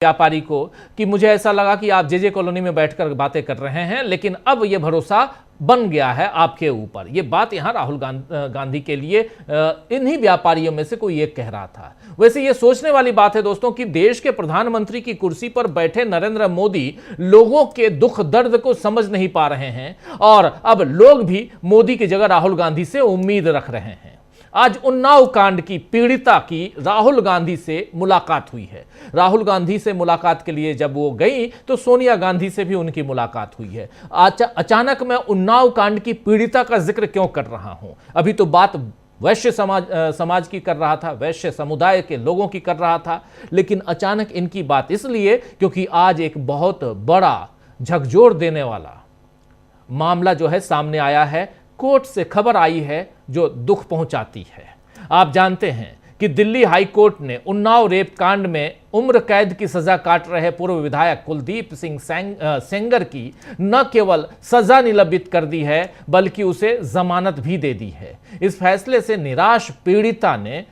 व्यापारी को कि मुझे ऐसा लगा कि आप जे कॉलोनी में बैठकर बातें कर रहे हैं, लेकिन अब यह भरोसा बन गया है आपके ऊपर। ये बात यहां राहुल गांधी के लिए इन्हीं व्यापारियों में से कोई एक कह रहा था। वैसे ये सोचने वाली बात है दोस्तों कि देश के प्रधानमंत्री की कुर्सी पर बैठे नरेंद्र मोदी लोगों के दुख दर्द को समझ नहीं पा रहे हैं और अब लोग भी मोदी की जगह राहुल गांधी से उम्मीद रख रहे हैं। आज उन्नाव कांड की पीड़िता की राहुल गांधी से मुलाकात हुई है। राहुल गांधी से मुलाकात के लिए जब वो गई तो सोनिया गांधी से भी उनकी मुलाकात हुई है। अचानक मैं उन्नाव कांड की पीड़िता का जिक्र क्यों कर रहा हूं? अभी तो बात वैश्य समाज की कर रहा था, वैश्य समुदाय के लोगों की कर रहा था, लेकिन अचानक इनकी बात इसलिए क्योंकि आज एक बहुत बड़ा झकझोर देने वाला मामला जो है सामने आया है। कोर्ट से खबर आई है जो दुख पहुंचाती है। आप जानते हैं कि दिल्ली हाई कोर्ट ने उन्नाव रेप कांड में उम्र कैद की सजा काट रहे पूर्व विधायक कुलदीप सिंह सेंगर की न केवल सजा निलंबित कर दी है बल्कि उसे जमानत भी दे दी है। इस फैसले से निराश पीड़िता ने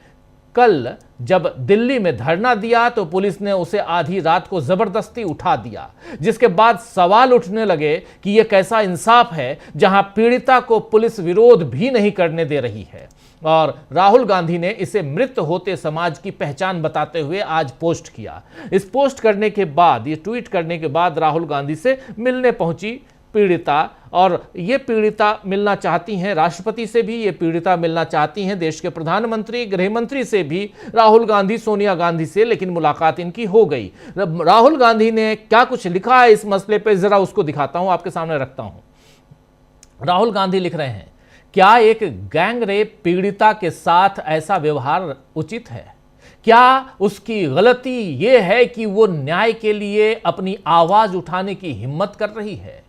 कल जब दिल्ली में धरना दिया तो पुलिस ने उसे आधी रात को जबरदस्ती उठा दिया, जिसके बाद सवाल उठने लगे कि यह कैसा इंसाफ है जहां पीड़िता को पुलिस विरोध भी नहीं करने दे रही है। और राहुल गांधी ने इसे मृत होते समाज की पहचान बताते हुए आज पोस्ट किया। इस पोस्ट करने के बाद, ये ट्वीट करने के बाद राहुल गांधी से मिलने पहुंची पीड़िता, और ये पीड़िता मिलना चाहती हैं राष्ट्रपति से भी, ये पीड़िता मिलना चाहती हैं देश के प्रधानमंत्री, गृह मंत्री से भी, राहुल गांधी, सोनिया गांधी से, लेकिन मुलाकात इनकी हो गई। राहुल गांधी ने क्या कुछ लिखा है इस मसले पे, जरा उसको दिखाता हूं, आपके सामने रखता हूं। राहुल गांधी लिख रहे हैं, क्या एक गैंग रेप पीड़िता के साथ ऐसा व्यवहार उचित है? क्या उसकी गलती यह है कि वो न्याय के लिए अपनी आवाज उठाने की हिम्मत कर रही है?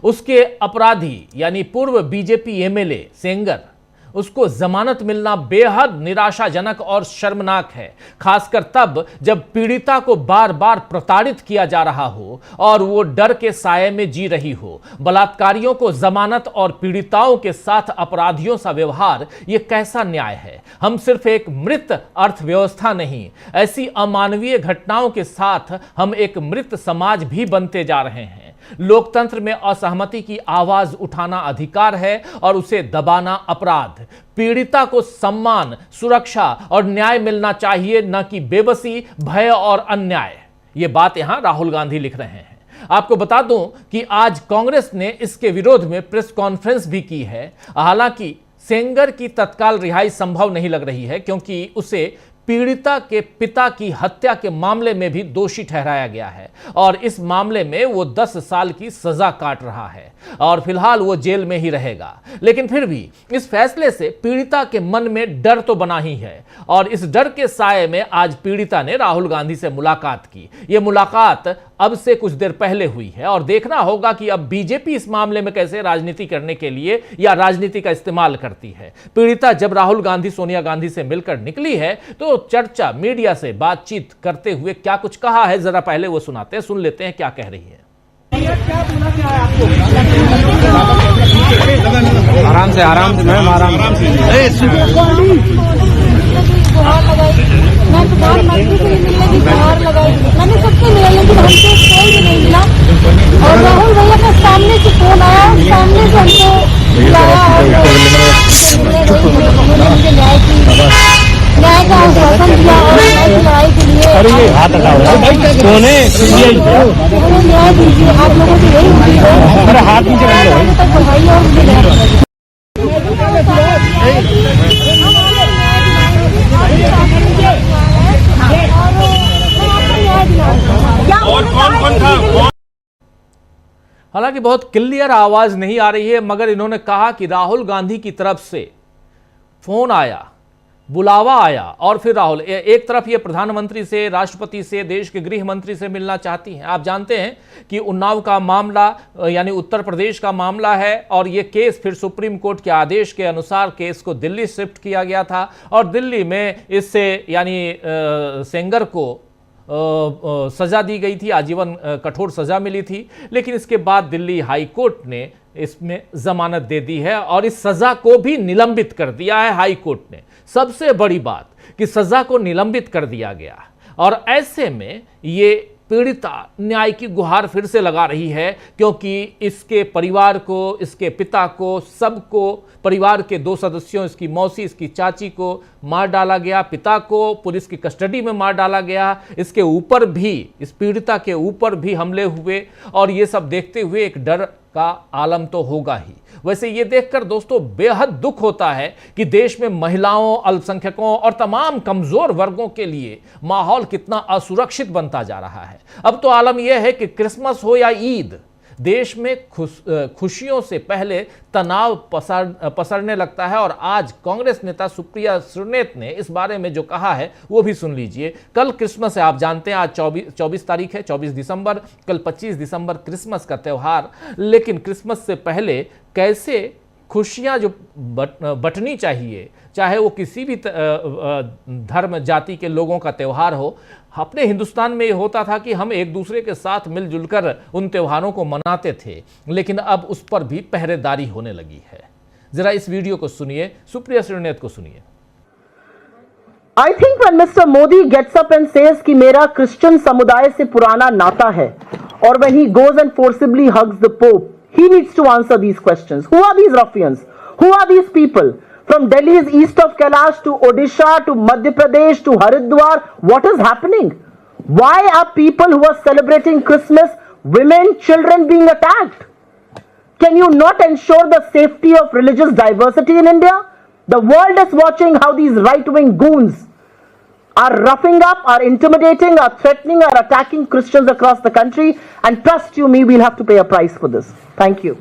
उसके अपराधी यानी पूर्व बीजेपी एमएलए सेंगर, उसको जमानत मिलना बेहद निराशाजनक और शर्मनाक है, खासकर तब जब पीड़िता को बार बार प्रताड़ित किया जा रहा हो और वो डर के साये में जी रही हो। बलात्कारियों को जमानत और पीड़िताओं के साथ अपराधियों सा व्यवहार, ये कैसा न्याय है? हम सिर्फ एक मृत अर्थव्यवस्था नहीं, ऐसी अमानवीय घटनाओं के साथ हम एक मृत समाज भी बनते जा रहे हैं। लोकतंत्र में असहमति की आवाज उठाना अधिकार है और उसे दबाना अपराध। पीड़िता को सम्मान, सुरक्षा और न्याय मिलना चाहिए, न कि बेबसी, भय और अन्याय। यह बात यहां राहुल गांधी लिख रहे हैं। आपको बता दूं कि आज कांग्रेस ने इसके विरोध में प्रेस कॉन्फ्रेंस भी की है। हालांकि सेंगर की तत्काल रिहाई संभव नहीं लग रही है क्योंकि उसे पीड़िता के पिता की हत्या के मामले में भी दोषी ठहराया गया है और इस मामले में वो 10 साल की सजा काट रहा है और फिलहाल वो जेल में ही रहेगा। लेकिन फिर भी इस फैसले से पीड़िता के मन में डर तो बना ही है और इस डर के साये में आज पीड़िता ने राहुल गांधी से मुलाकात की। ये मुलाकात अब से कुछ देर पहले हुई है और देखना होगा कि अब बीजेपी इस मामले में कैसे राजनीति करने के लिए या राजनीति का इस्तेमाल करती है। पीड़िता जब राहुल गांधी, सोनिया गांधी से मिलकर निकली है तो चर्चा, मीडिया से बातचीत करते हुए क्या कुछ कहा है, जरा पहले वो सुनाते हैं, सुन लेते हैं क्या कह रही है। आराम से मैम, आराम से। मैं प्रधानमंत्री से मिलने की गुहार लगाई, मैंने सबसे मिला लेकिन हमको कोई भी नहीं मिला। और राहुल भैया के सामने से फोन आया, सामने से हमको बुलाया और मुझे न्याय का आश्वासन दिया और न्याय की लड़ाई के लिए हाथ हटाओ, न्याय दीजिए। आप लोगों की यही उम्मीद है, मेरा हाथ नीचे कर लो तक बढ़ाइए और मुझे न्याय दीजिए। हालांकि बहुत क्लियर आवाज नहीं आ रही है, मगर इन्होंने कहा कि राहुल गांधी की तरफ से फोन आया, बुलावा आया और फिर राहुल एक तरफ ये प्रधानमंत्री से, राष्ट्रपति से, देश के गृह मंत्री से मिलना चाहती हैं। आप जानते हैं कि उन्नाव का मामला यानी उत्तर प्रदेश का मामला है और ये केस फिर सुप्रीम कोर्ट के आदेश के अनुसार केस को दिल्ली शिफ्ट किया गया था और दिल्ली में इससे यानी सेंगर को सजा दी गई थी, आजीवन कठोर सजा मिली थी। लेकिन इसके बाद दिल्ली हाई कोर्ट ने इसमें जमानत दे दी है और इस सजा को भी निलंबित कर दिया है हाई कोर्ट ने। सबसे बड़ी बात कि सजा को निलंबित कर दिया गया और ऐसे में ये पीड़िता न्याय की गुहार फिर से लगा रही है, क्योंकि इसके परिवार को, इसके पिता को, सबको, परिवार के 2 सदस्यों, इसकी मौसी, इसकी चाची को मार डाला गया, पिता को पुलिस की कस्टडी में मार डाला गया, इसके ऊपर भी, इस पीड़िता के ऊपर भी हमले हुए, और ये सब देखते हुए एक डर का आलम तो होगा ही। वैसे ये देखकर दोस्तों बेहद दुख होता है कि देश में महिलाओं, अल्पसंख्यकों और तमाम कमजोर वर्गों के लिए माहौल कितना असुरक्षित बनता जा रहा है। अब तो आलम यह है कि क्रिसमस हो या ईद, देश में खुशियों से पहले तनाव पसरने लगता है। और आज कांग्रेस नेता सुप्रिया सुरनेत ने इस बारे में जो कहा है वो भी सुन लीजिए। कल क्रिसमस है, आप जानते हैं, आज 24 तारीख है, 24 दिसंबर, कल 25 दिसंबर क्रिसमस का त्यौहार। लेकिन क्रिसमस से पहले कैसे खुशियां जो बंटनी चाहिए, चाहे वो किसी भी धर्म जाति के लोगों का त्यौहार हो, अपने हिंदुस्तान में ये होता था कि हम एक दूसरे के साथ मिलजुल कर उन त्योहारों को मनाते थे, लेकिन अब उस पर भी पहरेदारी होने लगी है। जरा इस वीडियो को सुनिए, सुप्रिया सुरनेत को सुनिए। I think when Mr. Modi gets up and says कि मेरा क्रिश्चियन समुदाय से पुराना नाता है, और when he goes and forcibly hugs the Pope, he needs to answer these questions. Who are these ruffians? Who are these people? From Delhi's east of Kailash to Odisha to Madhya Pradesh to Haridwar, what is happening? Why are people who are celebrating Christmas, women, children being attacked? Can you not ensure the safety of religious diversity in India? The world is watching how these right-wing goons are roughing up, are intimidating, are threatening, are attacking Christians across the country, and trust you me, we'll have to pay a price for this. Thank you.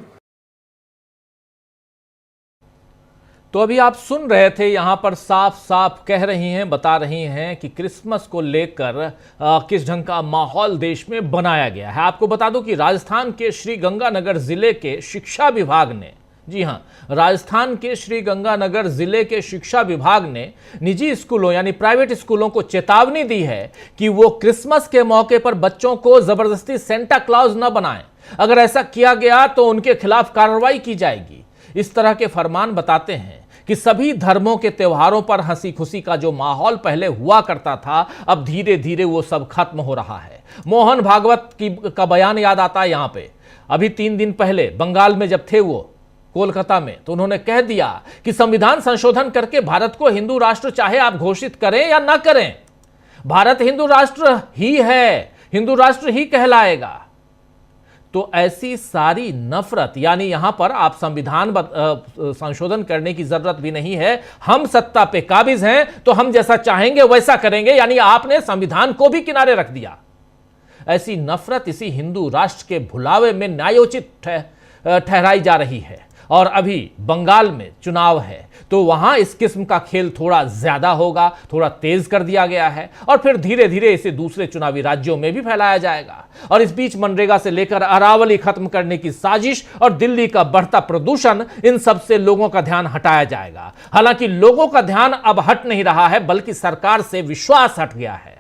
तो अभी आप सुन रहे थे, यहां पर साफ साफ कह रही हैं, बता रही हैं कि क्रिसमस को लेकर किस ढंग का माहौल देश में बनाया गया है। आपको बता दूं कि राजस्थान के श्री गंगानगर जिले के शिक्षा विभाग ने, जी हां, राजस्थान के श्री गंगानगर जिले के शिक्षा विभाग ने निजी स्कूलों यानी प्राइवेट स्कूलों को चेतावनी दी है कि वो क्रिसमस के मौके पर बच्चों को जबरदस्ती सेंटा क्लॉज न बनाएं। अगर ऐसा किया गया तो उनके खिलाफ कार्रवाई की जाएगी। इस तरह के फरमान बताते हैं कि सभी धर्मों के त्योहारों पर हंसी खुशी का जो माहौल पहले हुआ करता था, अब धीरे धीरे वो सब खत्म हो रहा है। मोहन भागवत का बयान याद आता है। यहां पे अभी 3 दिन पहले बंगाल में जब थे वो कोलकाता में, तो उन्होंने कह दिया कि संविधान संशोधन करके भारत को हिंदू राष्ट्र चाहे आप घोषित करें या ना करें, भारत हिंदू राष्ट्र ही है, हिंदू राष्ट्र ही कहलाएगा। तो ऐसी सारी नफरत, यानी यहां पर आप संविधान संशोधन करने की जरूरत भी नहीं है, हम सत्ता पे काबिज हैं तो हम जैसा चाहेंगे वैसा करेंगे, यानी आपने संविधान को भी किनारे रख दिया। ऐसी नफरत इसी हिंदू राष्ट्र के भुलावे में न्यायोचित ठहराई जा रही है। और अभी बंगाल में चुनाव है तो वहां इस किस्म का खेल थोड़ा ज्यादा होगा, थोड़ा तेज कर दिया गया है, और फिर धीरे धीरे इसे दूसरे चुनावी राज्यों में भी फैलाया जाएगा। और इस बीच मनरेगा से लेकर अरावली खत्म करने की साजिश और दिल्ली का बढ़ता प्रदूषण, इन सब से लोगों का ध्यान हटाया जाएगा। हालांकि लोगों का ध्यान अब हट नहीं रहा है, बल्कि सरकार से विश्वास हट गया है।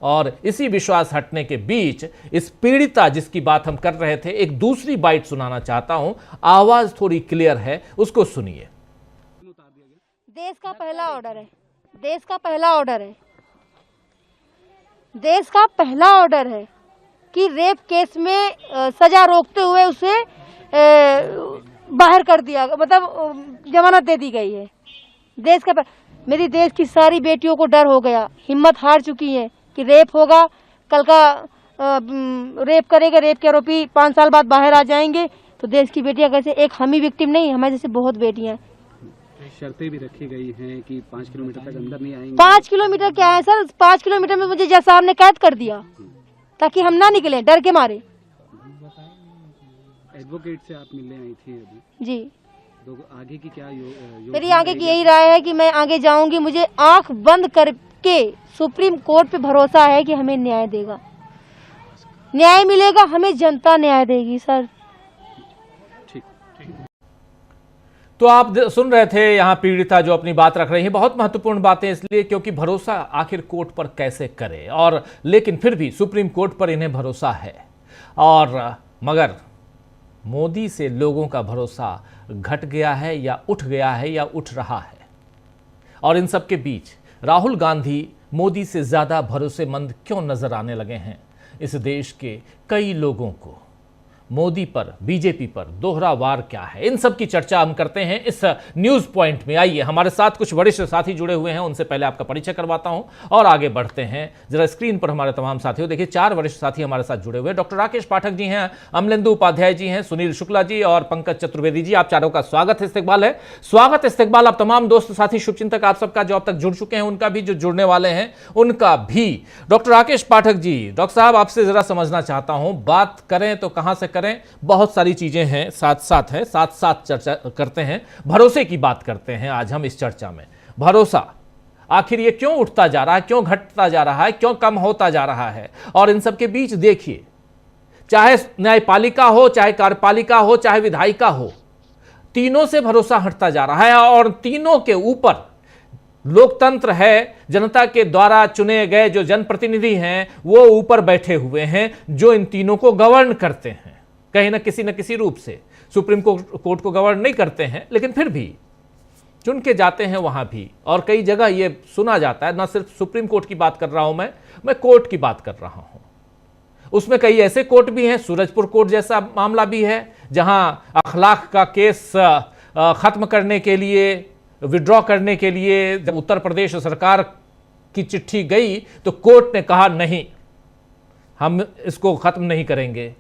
और इसी विश्वास हटने के बीच इस पीड़िता जिसकी बात हम कर रहे थे, एक दूसरी बाइट सुनाना चाहता हूं, आवाज थोड़ी क्लियर है, उसको सुनिए। देश का पहला ऑर्डर है, देश का पहला ऑर्डर है, देश का पहला ऑर्डर है कि रेप केस में सजा रोकते हुए उसे बाहर कर दिया, मतलब जमानत दे दी गई है। देश का मेरी देश की सारी बेटियों को डर हो गया, हिम्मत हार चुकी है कि रेप होगा, कल का रेप करेगा, रेप के आरोपी 5 साल बाद बाहर आ जाएंगे। तो देश की बेटियां कैसे, एक हम ही विक्टिम नहीं, हमारे जैसे बहुत बेटियां। शर्तें भी रखी गई हैं कि 5 किलोमीटर तक अंदर नहीं आएंगे। 5 किलोमीटर क्या है सर, 5 किलोमीटर में मुझे जज साहब ने कैद कर दिया ताकि हम ना निकले डर के मारे। एडवोकेट से आप मिलने आई थी अभी जी, तो आगे की क्या मेरी आगे की यही राय है कि मैं आगे जाऊंगी। मुझे आंख बंद करके सुप्रीम कोर्ट पे भरोसा है कि हमें न्याय देगा, न्याय मिलेगा, हमें जनता न्याय देगी सर। तो आप सुन रहे थे यहां पीड़िता जो अपनी बात रख रही है। बहुत महत्वपूर्ण बातें इसलिए क्योंकि भरोसा आखिर कोर्ट पर कैसे करे, और लेकिन फिर भी सुप्रीम कोर्ट पर इन्हें भरोसा है। और मगर मोदी से लोगों का भरोसा घट गया है या उठ गया है या उठ रहा है। और इन सब के बीच राहुल गांधी मोदी से ज्यादा भरोसेमंद क्यों नजर आने लगे हैं? इस देश के कई लोगों को मोदी पर, बीजेपी पर दोहरा वार क्या है, इन सब की चर्चा हम करते हैं इस न्यूज पॉइंट में। आइए, हमारे साथ कुछ वरिष्ठ साथी जुड़े हुए हैं, उनसे पहले आपका परिचय करवाता हूं और आगे बढ़ते हैं। जरा स्क्रीन पर हमारे तमाम साथियों देखिए, 4 वरिष्ठ साथी हमारे साथ जुड़े हुए हैं। डॉक्टर राकेश पाठक जी हैं, अमलेंदु उपाध्याय जी हैं, सुनील शुक्ला जी और पंकज चतुर्वेदी जी। आप चारों का स्वागत है, इस्तकबाल है। स्वागत इस्तकबाल आप तमाम दोस्त साथी शुभचिंतक आप सबका जो अब तक जुड़ चुके हैं उनका भी, जो जुड़ने वाले हैं उनका भी। डॉक्टर राकेश पाठक जी, डॉक्टर साहब आपसे जरा समझना चाहता हूं, बात करें तो कहां से करें? बहुत सारी चीजें हैं, साथ साथ चर्चा करते हैं। भरोसे की बात करते हैं आज हम इस चर्चा में। भरोसा आखिर ये क्यों उठता जा रहा है, क्यों घटता जा रहा है, क्यों कम होता जा रहा है? और इन सब के बीच देखिए, चाहे न्यायपालिका हो, चाहे कार्यपालिका हो, चाहे विधायिका हो, तीनों से भरोसा हटता जा रहा है। और तीनों के ऊपर लोकतंत्र है, जनता के द्वारा चुने गए जो जनप्रतिनिधि हैं वो ऊपर बैठे हुए हैं, जो इन तीनों को गवर्न करते हैं कहीं ना किसी रूप से। सुप्रीम कोर्ट को गवर्न नहीं करते हैं, लेकिन फिर भी चुन के जाते हैं वहां भी। और कई जगह ये सुना जाता है, ना सिर्फ सुप्रीम कोर्ट की बात कर रहा हूं मैं कोर्ट की बात कर रहा हूं। उसमें कई ऐसे कोर्ट भी हैं, सूरजपुर कोर्ट जैसा मामला भी है, जहां अखलाक का केस खत्म करने के लिए, विड्रॉ करने के लिए जब उत्तर प्रदेश सरकार की चिट्ठी गई तो कोर्ट ने कहा नहीं, हम इसको खत्म नहीं करेंगे।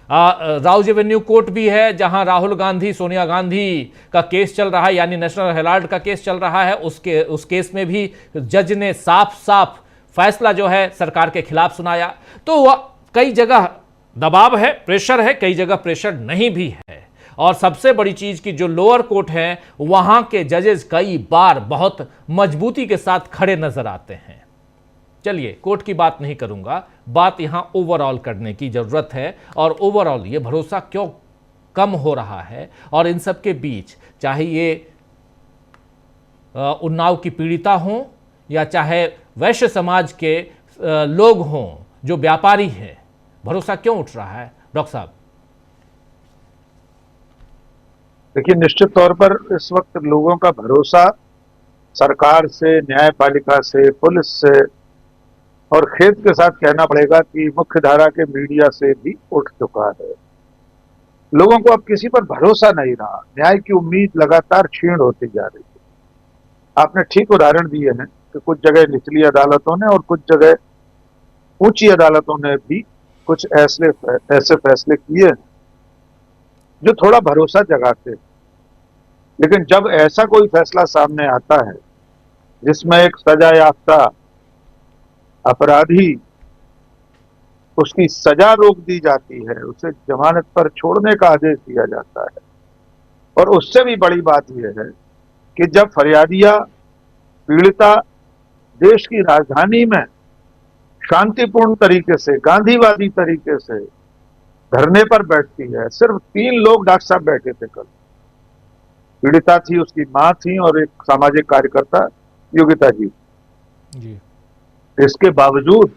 राउज एवेन्यू कोर्ट भी है, जहां राहुल गांधी, सोनिया गांधी का केस चल रहा है, यानी नेशनल हेराल्ड का केस चल रहा है। उस केस में भी जज ने साफ फैसला जो है सरकार के खिलाफ सुनाया। तो वह कई जगह दबाव है, प्रेशर है, कई जगह प्रेशर नहीं भी है। और सबसे बड़ी चीज की जो लोअर कोर्ट है, वहां के जजेस कई बार बहुत मजबूती के साथ खड़े नजर आते हैं। चलिए, कोर्ट की बात नहीं करूंगा, बात यहां ओवरऑल करने की जरूरत है। और ओवरऑल ये भरोसा क्यों कम हो रहा है? और इन सब के बीच, चाहे ये उन्नाव की पीड़िता हों या चाहे वैश्य समाज के लोग हों जो व्यापारी हैं, भरोसा क्यों उठ रहा है? डॉक्टर साहब देखिए, निश्चित तौर पर इस वक्त लोगों का भरोसा सरकार से, न्यायपालिका से, पुलिस से और खेद के साथ कहना पड़ेगा कि मुख्य धारा के मीडिया से भी उठ चुका है। लोगों को अब किसी पर भरोसा नहीं रहा। न्याय की उम्मीद लगातार क्षीण होती जा रही है। आपने ठीक उदाहरण दिए हैं कि कुछ जगह निचली अदालतों ने और कुछ जगह ऊंची अदालतों ने भी कुछ ऐसे फैसले किए हैं जो थोड़ा भरोसा जगाते हैं। लेकिन जब ऐसा कोई फैसला सामने आता है जिसमें एक सजा याफ्ता अपराधी, उसकी सजा रोक दी जाती है, उसे जमानत पर छोड़ने का आदेश दिया जाता है, और उससे भी बड़ी बात यह है कि जब फरियादिया, पीड़िता देश की राजधानी में शांतिपूर्ण तरीके से, गांधीवादी तरीके से धरने पर बैठती है। सिर्फ 3 लोग डॉक्टर साहब बैठे थे कल। पीड़िता थी, उसकी मां थी और एक सामाजिक कार्यकर्ता योगिता जी। इसके बावजूद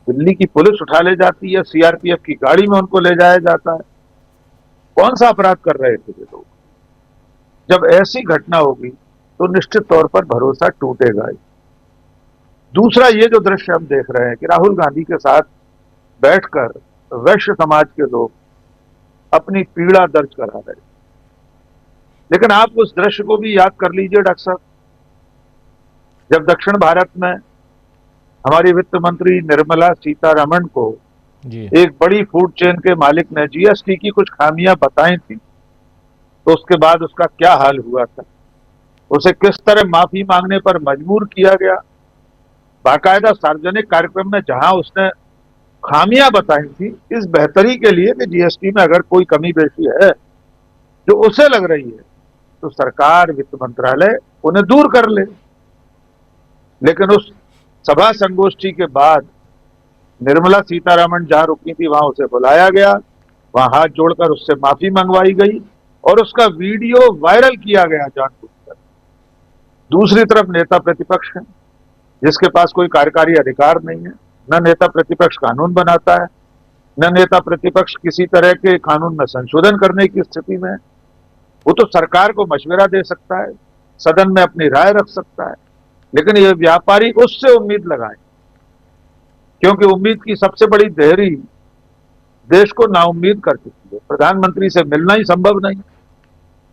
दिल्ली की पुलिस उठा ले जाती है, सीआरपीएफ की गाड़ी में उनको ले जाया जाता है। कौन सा अपराध कर रहे थे ये लोग? जब ऐसी घटना होगी तो निश्चित तौर पर भरोसा टूटेगा ही। दूसरा, ये जो दृश्य हम देख रहे हैं कि राहुल गांधी के साथ बैठकर वैश्य समाज के लोग अपनी पीड़ा दर्ज करा रहे हैं। लेकिन आप उस दृश्य को भी याद कर लीजिए डॉक्टर साहब, जब दक्षिण भारत में हमारी वित्त मंत्री निर्मला सीतारमण को एक बड़ी फूड चेन के मालिक ने जीएसटी की कुछ खामियां बताई थी, तो उसके बाद उसका क्या हाल हुआ था। उसे किस तरह माफी मांगने पर मजबूर किया गया। बाकायदा सार्वजनिक कार्यक्रम में जहां उसने खामियां बताई थी इस बेहतरी के लिए कि जीएसटी में अगर कोई कमी बेशी है जो उसे लग रही है तो सरकार, वित्त मंत्रालय उन्हें दूर कर ले। लेकिन उस सभा संगोष्ठी के बाद निर्मला सीतारमण जहां रुकी थी वहां उसे बुलाया गया, वहां हाथ जोड़कर उससे माफी मंगवाई गई और उसका वीडियो वायरल किया गया जानबूझकर। दूसरी तरफ नेता प्रतिपक्ष है जिसके पास कोई कार्यकारी अधिकार नहीं है। न नेता प्रतिपक्ष कानून बनाता है, न नेता प्रतिपक्ष किसी तरह के कानून में संशोधन करने की स्थिति में है। वो तो सरकार को मशवरा दे सकता है, सदन में अपनी राय रख सकता है, लेकिन ये व्यापारी उससे उम्मीद लगाए क्योंकि उम्मीद की सबसे बड़ी देहरी देश को नाउम्मीद कर चुकी है। प्रधानमंत्री से मिलना ही संभव नहीं।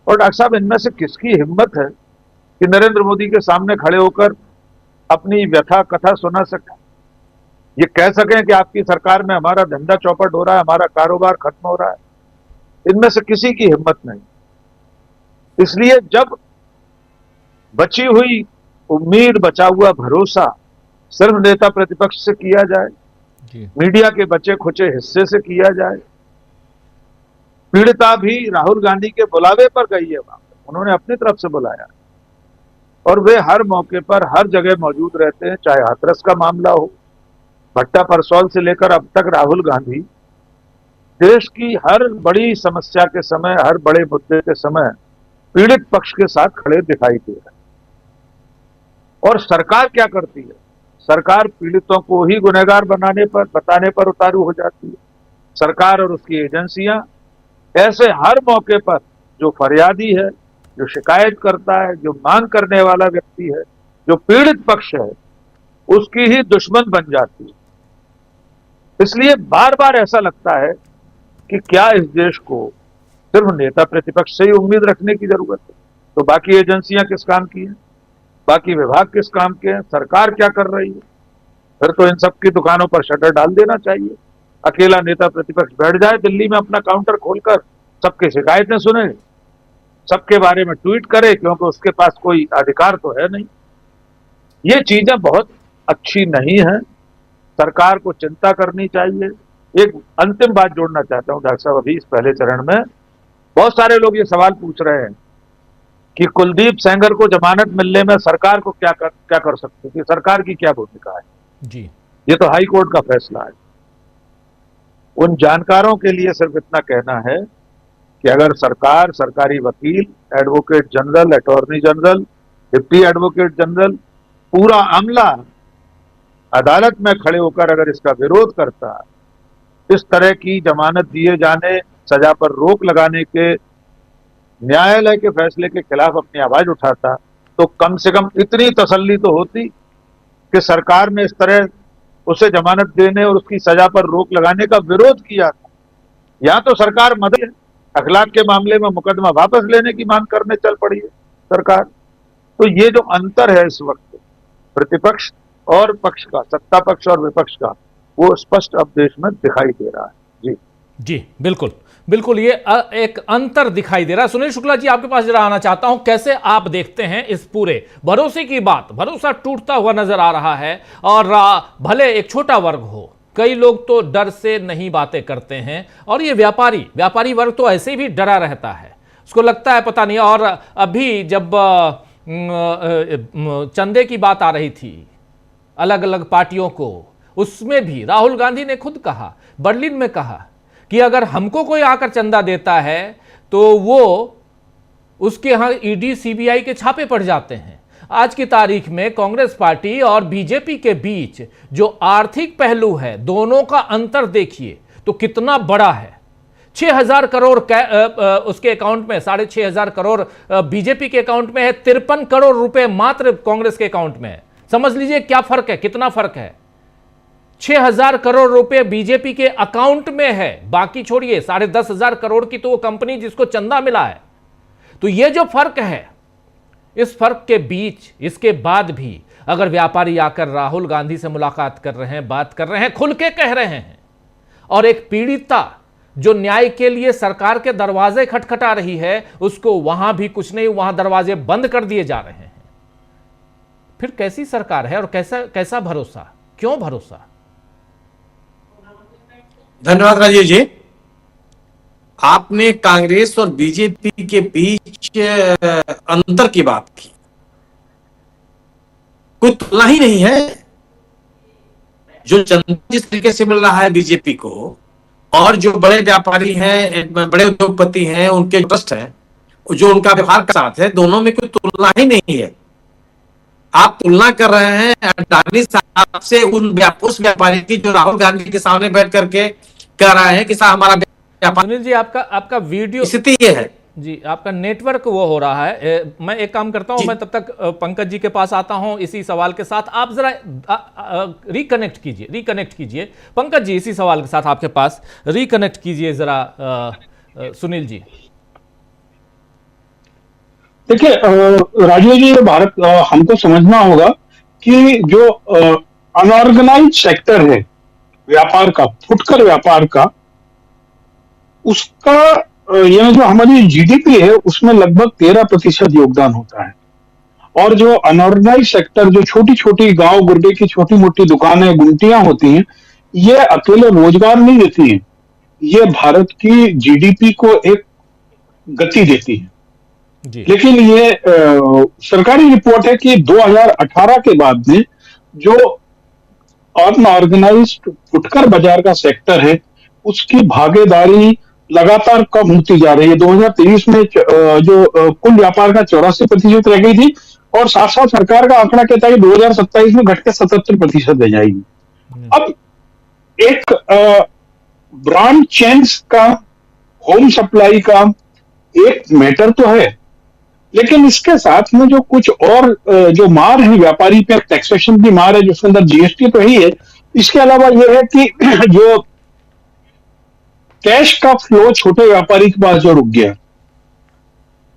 और डॉक्टर साहब, इनमें से किसकी हिम्मत है कि नरेंद्र मोदी के सामने खड़े होकर अपनी व्यथा कथा सुना सकें, ये कह सकें कि आपकी सरकार में हमारा धंधा चौपट हो रहा है, हमारा कारोबार खत्म हो रहा है? इनमें से किसी की हिम्मत नहीं। इसलिए जब बची हुई उम्मीद, बचा हुआ भरोसा सिर्फ नेता प्रतिपक्ष से किया जाए, मीडिया के बचे खुचे हिस्से से किया जाए, पीड़िता भी राहुल गांधी के बुलावे पर गई है, वहां उन्होंने अपनी तरफ से बुलाया और वे हर मौके पर हर जगह मौजूद रहते हैं, चाहे हाथरस का मामला हो, भट्टा परसौल से लेकर अब तक राहुल गांधी देश की हर बड़ी समस्या के समय, हर बड़े मुद्दे के समय पीड़ित पक्ष के साथ खड़े दिखाई दे रहे हैं। और सरकार क्या करती है? सरकार पीड़ितों को ही गुनहगार बताने पर उतारू हो जाती है। सरकार और उसकी एजेंसियां ऐसे हर मौके पर जो फरियादी है, जो शिकायत करता है, जो मांग करने वाला व्यक्ति है, जो पीड़ित पक्ष है, उसकी ही दुश्मन बन जाती है। इसलिए बार बार ऐसा लगता है कि क्या इस देश को सिर्फ नेता प्रतिपक्ष से ही उम्मीद रखने की जरूरत है? तो बाकी एजेंसियां किस काम की हैं? बाकी विभाग किस काम के हैं? सरकार क्या कर रही है? फिर तो इन सबकी दुकानों पर शटर डाल देना चाहिए। अकेला नेता प्रतिपक्ष बैठ जाए दिल्ली में अपना काउंटर खोलकर, सबकी शिकायतें सुने, सबके बारे में ट्वीट करे, क्योंकि उसके पास कोई अधिकार तो है नहीं। ये चीजें बहुत अच्छी नहीं है। सरकार को चिंता करनी चाहिए। एक अंतिम बात जोड़ना चाहता हूं डॉक्टर साहब, अभी इस पहले चरण में बहुत सारे लोग ये सवाल पूछ रहे हैं कि कुलदीप सेंगर को जमानत मिलने में सरकार को क्या कर सकती है, सरकार की क्या भूमिका है जी। ये तो हाई कोर्ट का फैसला है। उन जानकारों के लिए सिर्फ इतना कहना है कि अगर सरकार, सरकारी वकील, advocate general, attorney general, deputy advocate general, पूरा अमला अदालत में खड़े होकर अगर इसका विरोध करता, इस तरह की जमानत दिए जाने, सजा पर रोक लगाने के न्यायालय के फैसले के खिलाफ अपनी आवाज उठाता, तो कम से कम इतनी तसल्ली तो होती कि सरकार ने इस तरह उसे जमानत देने और उसकी सजा पर रोक लगाने का विरोध किया था। या तो सरकार मदद, अखलाक के मामले में मुकदमा वापस लेने की मांग करने चल पड़ी है सरकार। तो ये जो अंतर है इस वक्त प्रतिपक्ष और पक्ष का, सत्ता पक्ष और विपक्ष का, वो स्पष्ट अब देश में दिखाई दे रहा है। जी जी, बिल्कुल बिल्कुल, ये एक अंतर दिखाई दे रहा है। सुनील शुक्ला जी, आपके पास जरा आना चाहता हूं, कैसे आप देखते हैं इस पूरे भरोसे की बात? भरोसा टूटता हुआ नजर आ रहा है, और भले एक छोटा वर्ग हो, कई लोग तो डर से नहीं बातें करते हैं, और ये व्यापारी वर्ग तो ऐसे भी डरा रहता है, उसको लगता है पता नहीं। और अभी जब चंदे की बात आ रही थी अलग अलग पार्टियों को, उसमें भी राहुल गांधी ने खुद कहा, बर्लिन में कहा कि अगर हमको कोई आकर चंदा देता है तो वो उसके यहां ईडी सीबीआई के छापे पड़ जाते हैं। आज की तारीख में कांग्रेस पार्टी और बीजेपी के बीच जो आर्थिक पहलू है, दोनों का अंतर देखिए तो कितना बड़ा है। 6,000 करोड़ उसके अकाउंट में, 6,500 करोड़ बीजेपी के अकाउंट में है, 53 करोड़ रुपए मात्र कांग्रेस के अकाउंट में है। समझ लीजिए क्या फर्क है, कितना फर्क है। 6,000 करोड़ रुपए बीजेपी के अकाउंट में है, बाकी छोड़िए 10,500 करोड़ की तो वो कंपनी जिसको चंदा मिला है। तो ये जो फर्क है, इस फर्क के बीच, इसके बाद भी अगर व्यापारी आकर राहुल गांधी से मुलाकात कर रहे हैं, बात कर रहे हैं, खुल के कह रहे हैं, और एक पीड़िता जो न्याय के लिए सरकार के दरवाजे खटखटा रही है, उसको वहां भी कुछ नहीं, वहां दरवाजे बंद कर दिए जा रहे हैं, फिर कैसी सरकार है और कैसा भरोसा? क्यों भरोसा? धन्यवाद राजीव जी। आपने कांग्रेस और बीजेपी के बीच अंतर की बात की। कोई तुलना ही नहीं है। जो चंदा जिस तरीके से मिल रहा है बीजेपी को, और जो बड़े व्यापारी हैं, बड़े उद्योगपति हैं, उनके ट्रस्ट हैं, जो उनका व्यवहार के साथ है, दोनों में कोई तुलना ही नहीं है। आप तुलना कर रहे हैं अडानी साहब से उस व्यापारी की जो राहुल गांधी के सामने बैठ करके कह रहा है कि साहब हमारा व्यापार। सुनील जी, आपका वीडियो स्थिति ये है। जी, आपका नेटवर्क वो हो रहा है। मैं एक काम करता हूं, मैं तब तक पंकज जी के पास आता हूं इसी सवाल के साथ। आप जरा रिकनेक्ट कीजिए पंकज जी, इसी सवाल के साथ आपके पास रिकनेक्ट कीजिए जरा सुनील जी। देखिए राजीव जी, भारत हमको समझना होगा कि जो अनऑर्गेनाइज सेक्टर है व्यापार का, फुटकर व्यापार का, उसका यह जो हमारी जीडीपी है उसमें लगभग 13% योगदान होता है। और जो अनऑर्गेनाइज सेक्टर, जो छोटी छोटी गांव गुर्दे की छोटी मोटी दुकानें, गुमटियां होती हैं, ये अकेले रोजगार नहीं देती हैं, ये भारत की जीडीपी को एक गति देती है। लेकिन ये सरकारी रिपोर्ट है कि 2018 के बाद में जो अनऑर्गेनाइज्ड फुटकर बाजार का सेक्टर है उसकी भागीदारी लगातार कम होती जा रही है। 2023 में जो कुल व्यापार का 84% रह गई थी, और साथ साथ सरकार का आंकड़ा कहता है कि 2027 में घट के 77% रह जाएगी। अब एक ब्रांड चेन्स का, होम सप्लाई का एक मैटर तो है, लेकिन इसके साथ में जो कुछ और जो मार है व्यापारी पे, टैक्सेशन की मार है जिसके अंदर जीएसटी तो ही है, इसके अलावा यह है कि जो कैश का फ्लो छोटे व्यापारी के पास जो रुक गया,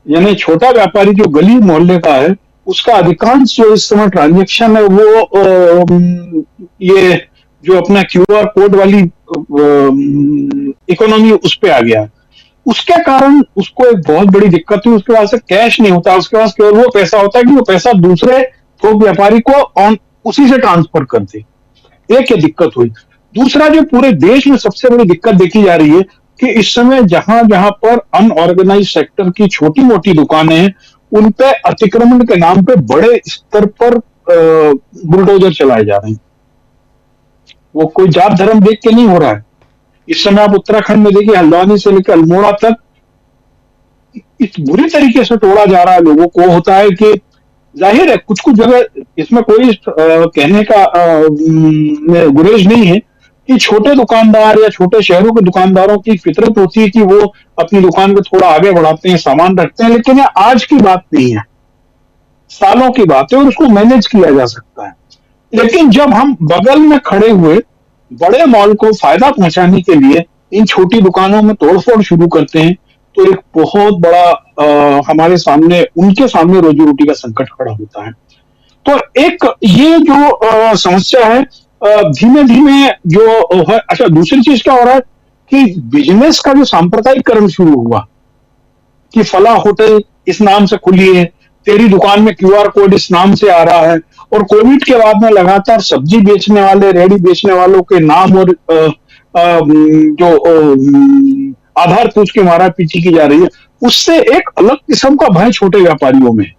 यानी छोटा व्यापारी जो गली मोहल्ले का है उसका अधिकांश जो इस समय ट्रांजैक्शन है वो ये जो अपना क्यूआर कोड वाली इकोनॉमी उस पे आ गया। उसके कारण उसको एक बहुत बड़ी दिक्कत हुई, उसके पास कैश नहीं होता, उसके पास केवल वो पैसा होता है कि वो पैसा दूसरे थोक व्यापारी को उसी से ट्रांसफर कर दे। एक ये दिक्कत हुई। दूसरा, जो पूरे देश में सबसे बड़ी दिक्कत देखी जा रही है कि इस समय जहां जहां पर अनऑर्गेनाइज सेक्टर की छोटी मोटी दुकानें हैं उन पे अतिक्रमण के नाम पे बड़े स्तर पर बुलडोजर चलाए जा रहे हैं। वो कोई जात धर्म देख के नहीं हो रहा है। इस समय आप उत्तराखंड में देखिए, हल्द्वानी से लेकर अल्मोड़ा तक इस बुरी तरीके से तोड़ा जा रहा है लोगों को। होता है कि जाहिर है कुछ कुछ जगह, इसमें कोई कहने का गुरेज नहीं है कि छोटे दुकानदार या छोटे शहरों के दुकानदारों की फितरत होती है कि वो अपनी दुकान को थोड़ा आगे बढ़ाते हैं, सामान रखते हैं, लेकिन ये आज की बात नहीं है, सालों की बात है और उसको मैनेज किया जा सकता है। लेकिन जब हम बगल में खड़े हुए बड़े मॉल को फायदा पहुंचाने के लिए इन छोटी दुकानों में तोड़फोड़ शुरू करते हैं तो एक बहुत बड़ा हमारे सामने, उनके सामने रोजी रोटी का संकट खड़ा होता है। तो एक ये जो समस्या है धीमे धीमे जो है। अच्छा, दूसरी चीज क्या हो रहा है कि बिजनेस का जो सांप्रदायिकरण शुरू हुआ कि फला होटल इस नाम से खुली है, तेरी दुकान में क्यूआर कोड इस नाम से आ रहा है, और कोविड के बाद में लगातार सब्जी बेचने वाले, रेडी बेचने वालों के नाम और जो आधार पूछ के मारा पीछी की जा रही है, उससे एक अलग किस्म का भय छोटे व्यापारियों में।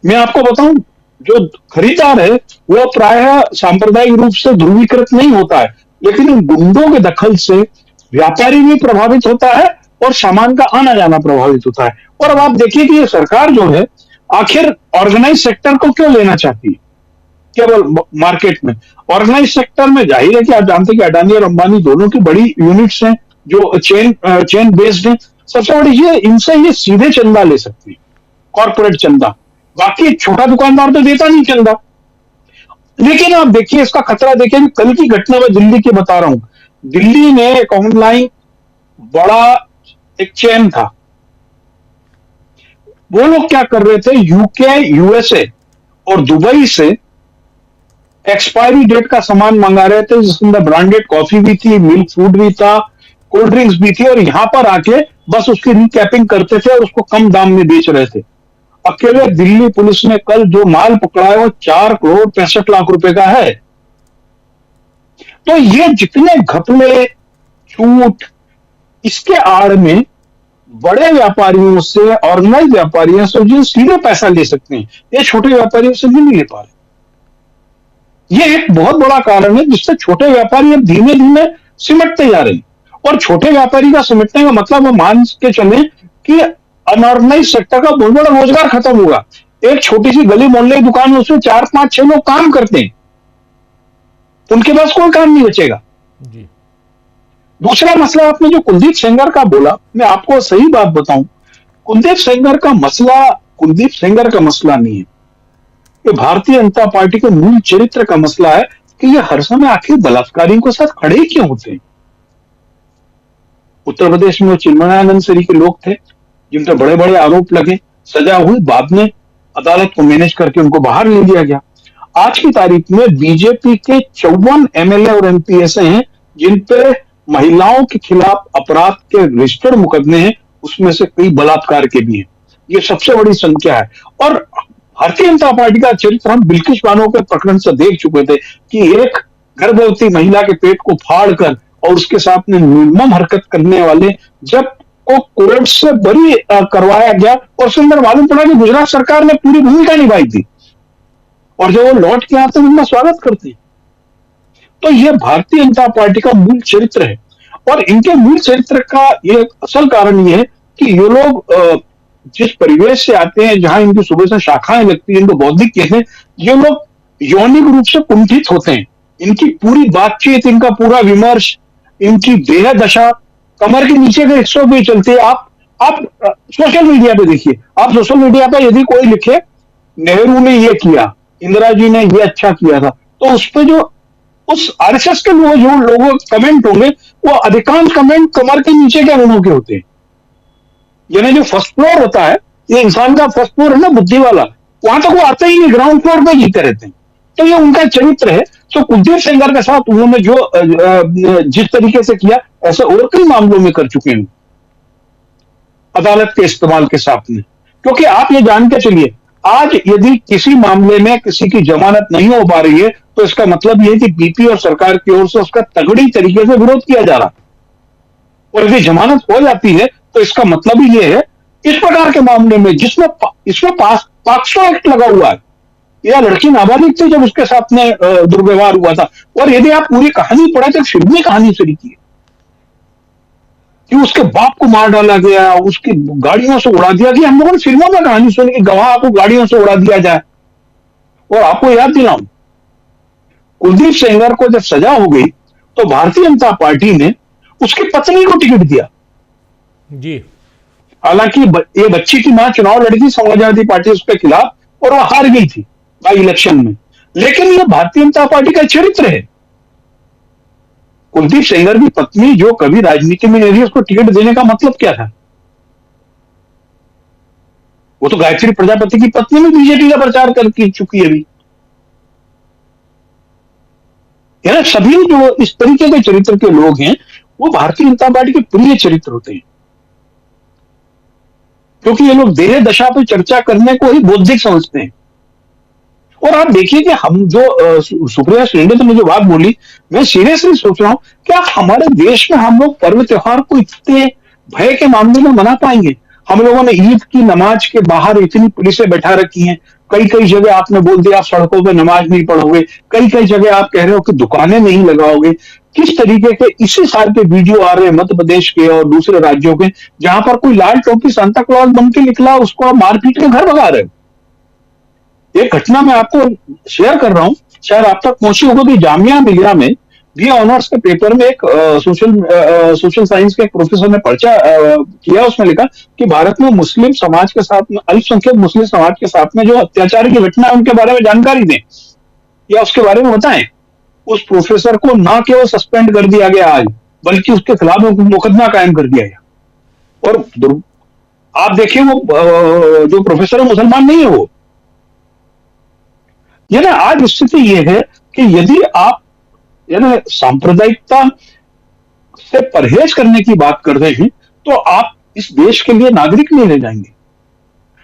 मैं आपको बताऊं, जो खरीदार है वो प्रायः सांप्रदायिक रूप से ध्रुवीकृत नहीं होता है, लेकिन इन गुंडों के दखल से व्यापारी भी प्रभावित होता है और सामान का आना जाना प्रभावित होता है। और अब आप देखिए कि ये सरकार जो है आखिर ऑर्गेनाइज सेक्टर को क्यों लेना चाहती है केवल मार्केट में। ऑर्गेनाइज सेक्टर में जाहिर है कि आप जानते हैं कि अडानी और अंबानी दोनों की बड़ी यूनिट्स हैं जो चेन बेस्ड हैं। सबसे बड़ी ये, इनसे ये सीधे चंदा ले सकती है, कॉर्पोरेट चंदा। बाकी छोटा दुकानदार तो देता नहीं चंदा। लेकिन आप देखिए इसका खतरा देखिए, कल की घटना में दिल्ली की बता रहा हूं। दिल्ली में एक ऑनलाइन बड़ा एक चेन था, वो लोग क्या कर रहे थे, यूके, यूएसए और दुबई से एक्सपायरी डेट का सामान मंगा रहे थे, जिसके अंदर ब्रांडेड कॉफी भी थी, मिल्क फूड भी था, कोल्ड ड्रिंक्स भी थी, और यहां पर आके बस उसकी रिकैपिंग करते थे और उसको कम दाम में बेच रहे थे। अकेले दिल्ली पुलिस ने कल जो माल पकड़ा है वो 4 करोड़ 65 लाख रुपए का है। तो ये जितने घपले, छूट, इसके आड़ में बड़े व्यापारियों से, ऑर्गेनाइज व्यापारियों से जो सीधे पैसा ले सकते हैं, ये छोटे व्यापारियों से भी नहीं ले पा रहे। ये एक बहुत बड़ा कारण है जिससे छोटे व्यापारी अब धीमे धीमे सिमटते जा रहे हैं। और छोटे व्यापारी का सिमटने का मतलब वो मान के चले कि अनऑर्गेनाइज सेक्टर का बहुत बड़ा रोजगार खत्म होगा। एक छोटी सी गली मोहल्ले की दुकान में उसमें 4, 5, 6 लोग काम करते हैं, उनके पास कोई काम नहीं बचेगा। दूसरा मसला आपने जो कुलदीप सेंगर का बोला, मैं आपको सही बात बताऊं, कुलदीप सेंगर का मसला नहीं है, ये भारतीय जनता पार्टी के मूल चरित्र का मसला है कि ये हर समय आखिर बलात्कारियों के साथ खड़े क्यों होते हैं। उत्तर प्रदेश में वो चिन्मयानंद सरी के लोग थे जिन पर बड़े बड़े आरोप लगे, सजा हुई, बाद में अदालत को मैनेज करके उनको बाहर ले लिया गया। आज की तारीख में बीजेपी के 54 एमएलए और एमपी ऐसे हैं जिन पे महिलाओं के खिलाफ अपराध के रजिस्टर्ड मुकदमे हैं, उसमें से कई बलात्कार के भी हैं। ये सबसे बड़ी संख्या है। और भारतीय जनता पार्टी का चरित्र हम बिल्किस बानो के प्रकरण से देख चुके थे कि एक गर्भवती महिला के पेट को फाड़ कर और उसके साथ में निर्मम हरकत करने वाले जब को कोर्ट से बरी करवाया गया और उसके अंदर मालूम पड़ा कि गुजरात सरकार ने पूरी भूमिका निभाई थी और जब वो लौट के आते उनका स्वागत करते। तो यह भारतीय जनता पार्टी का मूल चरित्र है और इनके मूल चरित्र का ये असल कारण ये है कि ये लोग जिस परिवेश से आते हैं, जहां इनकी सुबह से शाखाएं लगती हैं, इनको बौद्धिक कहते हैं, ये लोग यौनिक रूप से कुंठित होते हैं। इनकी पूरी बातचीत, इनका पूरा विमर्श, इनकी देह दशा कमर के नीचे के हिस्सों पे चलते। आप सोशल मीडिया पे देखिए, आप सोशल मीडिया पे यदि कोई लिखे नेहरू ने ये किया, इंदिरा जी ने ये अच्छा किया था, तो उस पे जो उस आरएसएस के लोग जो लोगों कमेंट होंगे वो अधिकांश कमेंट कमर के नीचे के अंगों के होते हैं। यानी जो फर्स्ट फ्लोर होता है, ये इंसान का फर्स्ट फ्लोर है ना, बुद्धि वाला, वहां तक वो आते ही नहीं, ग्राउंड फ्लोर पे जीते रहते हैं। तो ये उनका चरित्र है। तो कुलदीप सेंगर के साथ उन्होंने जो जिस तरीके से किया, ऐसे और कई मामलों में कर चुके हैं अदालत के इस्तेमाल के साथ में। क्योंकि आप ये जान के चलिए, आज यदि किसी मामले में किसी की जमानत नहीं हो पा रही है तो इसका मतलब यह है कि बीपी और सरकार की ओर से उसका तगड़ी तरीके से विरोध किया जा रहा। और यदि जमानत हो जाती है तो इसका मतलब ही यह है इस प्रकार के मामले में जिसमें इसमें पॉक्सो एक्ट लगा हुआ है, या लड़की नाबालिग थी जब उसके साथ में दुर्व्यवहार हुआ था, और यदि आप पूरी कहानी पढ़े तो फिल्मी कहानी से लिखी है कि उसके बाप को मार डाला गया, उसकी गाड़ियों से उड़ा दिया गया। हम लोगों ने फिल्मों में कहानी सुनी कि गवाह को गाड़ियों से उड़ा दिया जाए। और आपको याद दिलाऊं, कुलदीप सेंगर को जब सजा हो गई तो भारतीय जनता पार्टी ने उसकी पत्नी को टिकट दिया जी। हालांकि ये बच्ची की मां चुनाव लड़ी थी समाजवादी पार्टी उसके खिलाफ और वह हार गई थी बाई इलेक्शन में, लेकिन यह भारतीय जनता पार्टी का चरित्र है। कुलदीप सेंगर की पत्नी जो कभी राजनीति में नहीं रही, उसको टिकट देने का मतलब क्या था? वो तो गायत्री प्रजापति की पत्नी में बीजेपी का प्रचार कर चुकी है अभी। यानी सभी जो इस तरीके के चरित्र के लोग हैं वो भारतीय जनता पार्टी के प्रिय चरित्र होते हैं, क्योंकि ये लोग देह दशा पर चर्चा करने को ही बौद्धिक समझते हैं। और आप देखिए कि हम जो सुप्रिया श्रींडे ने जो बात बोली, मैं सीरियसली सोच रहा हूं क्या हमारे देश में हम लोग पर्व त्योहार को इतने भय के मामले में मना पाएंगे? हम लोगों ने ईद की नमाज के बाहर इतनी पुलिसें बैठा रखी हैं, कई कई जगह आपने बोल दिया आप सड़कों पे नमाज नहीं पढ़ोगे, कई कई जगह आप कह रहे हो कि दुकानें नहीं लगाओगे। किस तरीके के इसी साल के वीडियो आ रहे हैं मध्य प्रदेश के और दूसरे राज्यों के, जहां पर कोई लाल टोपी सांता क्लॉज बन के निकला, उसको आप मारपीट के घर भगा रहे हो। एक घटना मैं आपको शेयर कर रहा हूं, शायद आप तक पहुंची होगी कि जामिया मिलिया में बीए ऑनर्स के पेपर में एक सोशल साइंस के एक प्रोफेसर ने पर्चा किया। उसमें लिखा कि भारत में मुस्लिम समाज के साथ में, अल्पसंख्यक मुस्लिम समाज के साथ में जो अत्याचार की घटना है उनके बारे में जानकारी दें या उसके बारे में बताएं। उस प्रोफेसर को ना केवल सस्पेंड कर दिया गया आज, बल्कि उसके खिलाफ मुकदमा कायम कर दिया गया। और आप देखिए वो जो प्रोफेसर है मुसलमान नहीं है वो। यानी आज स्थिति यह है कि यदि आप यानी सांप्रदायिकता से परहेज करने की बात कर रहे हैं तो आप इस देश के लिए नागरिक नहीं रह जाएंगे।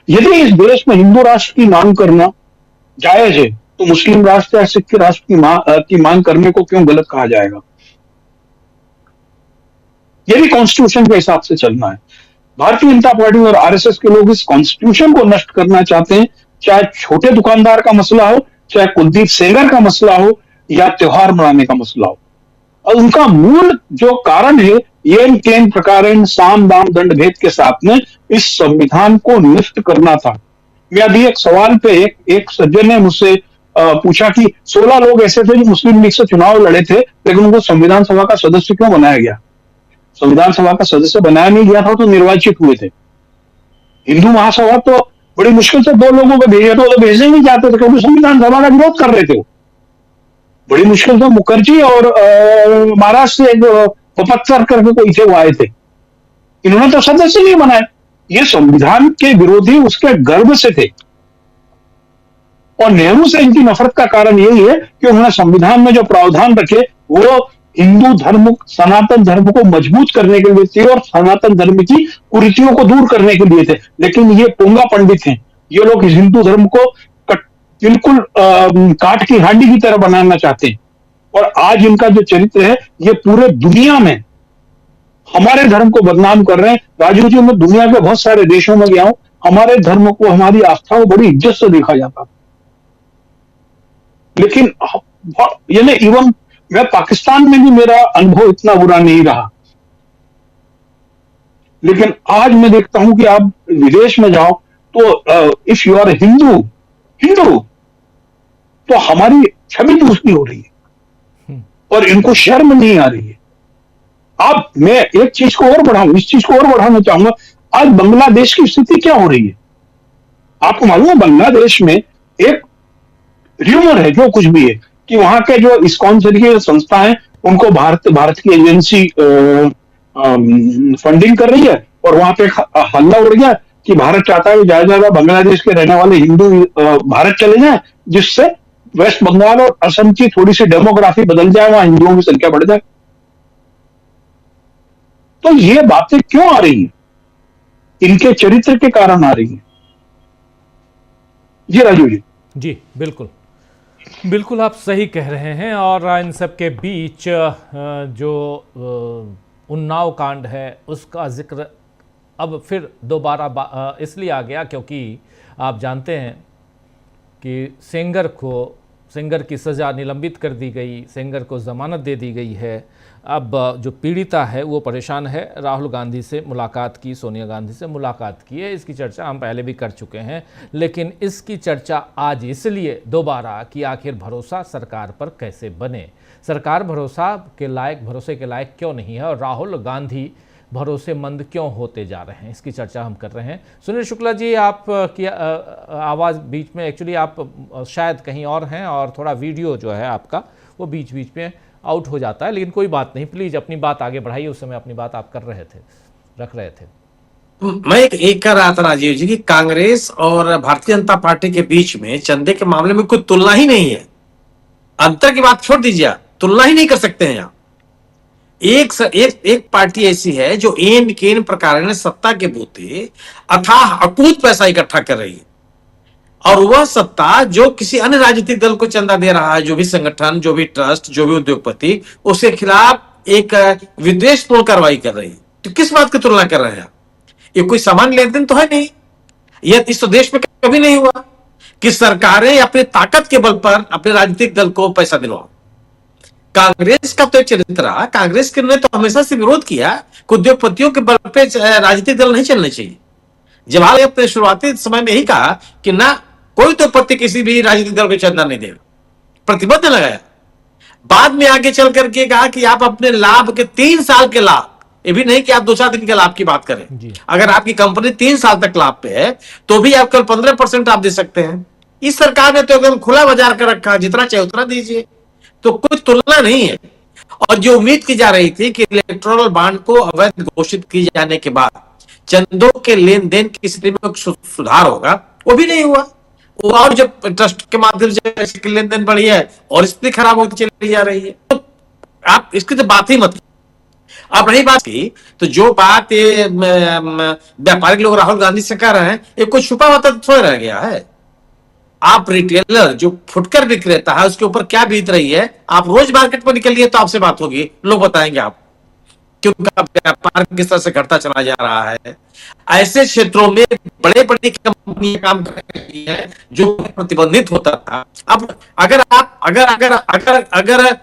यदि इस देश में हिंदू राष्ट्र की मांग करना जायज है तो मुस्लिम राष्ट्र या सिख राष्ट्र की मांग करने को क्यों गलत कहा जाएगा? यदि कॉन्स्टिट्यूशन के हिसाब से चलना है, भारतीय जनता पार्टी और आरएसएस के लोग इस कॉन्स्टिट्यूशन को नष्ट करना चाहते हैं, चाहे छोटे दुकानदार का मसला हो, चाहे कुलदीप सेंगर का मसला हो या त्योहार मनाने का मसला हो। और उनका मूल जो कारण है येन केन प्रकारेण साम दाम दंड भेद के साथ में इस संविधान को नष्ट करना था। मैं अभी एक सवाल पे एक सज्जन ने मुझसे पूछा कि 16 लोग ऐसे थे जो मुस्लिम लीग से चुनाव लड़े थे लेकिन उनको संविधान सभा का सदस्य क्यों बनाया गया? संविधान सभा का सदस्य बनाया नहीं गया था तो निर्वाचित हुए थे। हिंदू महासभा तो बड़ी मुश्किल से 2 लोगों को भेजा था, तो भेजने नहीं चाहते थे क्योंकि संविधान सभा का विरोध कर रहे थे। बड़ी मुश्किल से मुखर्जी और महाराष्ट्र से एक पपत्सर करके कोई थे, वो आए थे। इन्होंने तो सदस्य नहीं बनाए। ये संविधान के विरोधी उसके गर्व से थे। और नेहरू से इनकी नफरत का कारण यही है कि उन्होंने संविधान में जो प्रावधान रखे वो हिंदू धर्म, सनातन धर्म को मजबूत करने के लिए थे और सनातन धर्म की कुरीतियों को दूर करने के लिए थे। लेकिन ये पोंगा पंडित हैं, ये लोग हिंदू धर्म को बिल्कुल काट की हांडी की तरह बनाना चाहते हैं। और आज इनका जो चरित्र है ये पूरे दुनिया में हमारे धर्म को बदनाम कर रहे हैं। राजू जी, मैं दुनिया के बहुत सारे देशों में गया हूं, हमारे धर्म को, हमारी आस्था को बड़ी इज्जत से देखा जाता था। लेकिन यानी इवन मैं पाकिस्तान में भी मेरा अनुभव इतना बुरा नहीं रहा। लेकिन आज मैं देखता हूं कि आप विदेश में जाओ तो इफ यू आर हिंदू तो हमारी छवि दूसरी हो रही है और इनको शर्म नहीं आ रही है। अब मैं एक चीज को और इस चीज को और बढ़ाना चाहूंगा। आज बांग्लादेश की स्थिति क्या हो रही है आपको मालूम है? बांग्लादेश में एक र्यूमर है, जो कुछ भी है, कि वहां के जो इस्कॉन तरीके संस्था है उनको भारत की एजेंसी फंडिंग कर रही है। और वहां पे हल्ला उड़ गया कि भारत चाहता है कि ज्यादा बांग्लादेश के रहने वाले हिंदू भारत चले जाएं, जिससे वेस्ट बंगाल और असम की थोड़ी सी डेमोग्राफी बदल जाए, वहां हिंदुओं की संख्या बढ़ जाए। तो ये बातें क्यों आ रही हैं? इनके चरित्र के कारण आ रही हैं। जी राजू जी। जी बिल्कुल बिल्कुल, आप सही कह रहे हैं। और इन सब के बीच जो उन्नाव कांड है उसका जिक्र अब फिर दोबारा इसलिए आ गया क्योंकि आप जानते हैं कि सेंगर की सज़ा निलंबित कर दी गई, सेंगर को ज़मानत दे दी गई है। अब जो पीड़िता है वो परेशान है। राहुल गांधी से मुलाकात की, सोनिया गांधी से मुलाकात की है, इसकी चर्चा हम पहले भी कर चुके हैं। लेकिन इसकी चर्चा आज इसलिए दोबारा कि आखिर भरोसा सरकार पर कैसे बने, सरकार भरोसे के लायक क्यों नहीं है और राहुल गांधी भरोसेमंद क्यों होते जा रहे हैं, इसकी चर्चा हम कर रहे हैं। सुनील शुक्ला जी, आप की आवाज़ बीच में, एक्चुअली आप शायद कहीं और हैं और थोड़ा वीडियो जो है आपका वो बीच बीच में आउट हो जाता है, लेकिन कोई बात नहीं, प्लीज़ अपनी बात आगे बढ़ाइए। उस समय अपनी बात आप रख रहे थे। मैं एक कर रहा था राजीव जी कि कांग्रेस और भारतीय जनता पार्टी के बीच में चंदे के मामले में कोई तुलना ही नहीं है। अंतर की बात छोड़ दीजिए, तुलना ही नहीं कर सकते हैं यहाँ। एक पार्टी ऐसी है जो एन केन प्रकार सत्ता के बूते अथाह अकूत पैसा इकट्ठा कर रही है, और वह सत्ता जो किसी अन्य राजनीतिक दल को चंदा दे रहा है, जो भी संगठन, जो भी ट्रस्ट, जो भी उद्योगपति, उसके खिलाफ एक विद्वेषपूर्ण कार्रवाई कर रही है। तो किस बात की तुलना कर रहे हैं? ये कोई सामान्य लेन देन तो है नहीं। यह इस देश में कभी नहीं हुआ कि सरकारें अपनी ताकत के बल पर अपने राजनीतिक दल को पैसा दिलवाओ। कांग्रेस का तो एक चरित्र रहा, कांग्रेस ने तो हमेशा से विरोध किया कि उद्योगपतियों के बल पे राजनीतिक दल नहीं चलने चाहिए। जवाहरलाल ने अपने शुरुआती समय में ही कहा कि ना कोई उद्योगपति किसी भी राजनीतिक दल को चंदा नहीं देगा, प्रतिबद्ध लगाया। बाद में आगे चल करके कहा कि आप अपने लाभ के 3 साल के लाभ, ये भी नहीं कि आप 2-4 दिन के लाभ की बात करें, अगर आपकी कंपनी 3 साल तक लाभ पे है तो भी आप कल 15% आप दे सकते हैं। इस सरकार ने तो एकदम खुला बाजार कर रखा, जितना चाहे उतना दीजिए, तो कोई तुलना नहीं है। और जो उम्मीद की जा रही थी कि इलेक्टोरल बॉन्ड को अवैध घोषित किए जाने के बाद चंदों के लेन देन की स्थिति में सुधार होगा, वो भी नहीं हुआ। और जब ट्रस्ट के माध्यम से लेन देन बढ़ी है और स्थिति खराब होती चली जा रही है, तो आप इसकी तो बात ही मत। अब रही बात की, तो जो बात ये व्यापारिक लोग राहुल गांधी से कह रहे हैं, ये कुछ छुपा हुआ तो थोड़ा रह गया है। आप रिटेलर जो फुटकर विक्रेता है उसके ऊपर क्या बीत रही है, आप रोज मार्केट पर निकलिए तो आपसे बात होगी, लोग बताएंगे आप क्यों व्यापार किस तरह से घटता चला जा रहा है। ऐसे क्षेत्रों में बड़े बड़ी कंपनियां काम कर रही है जो प्रतिबंधित होता था। अब अगर आप अगर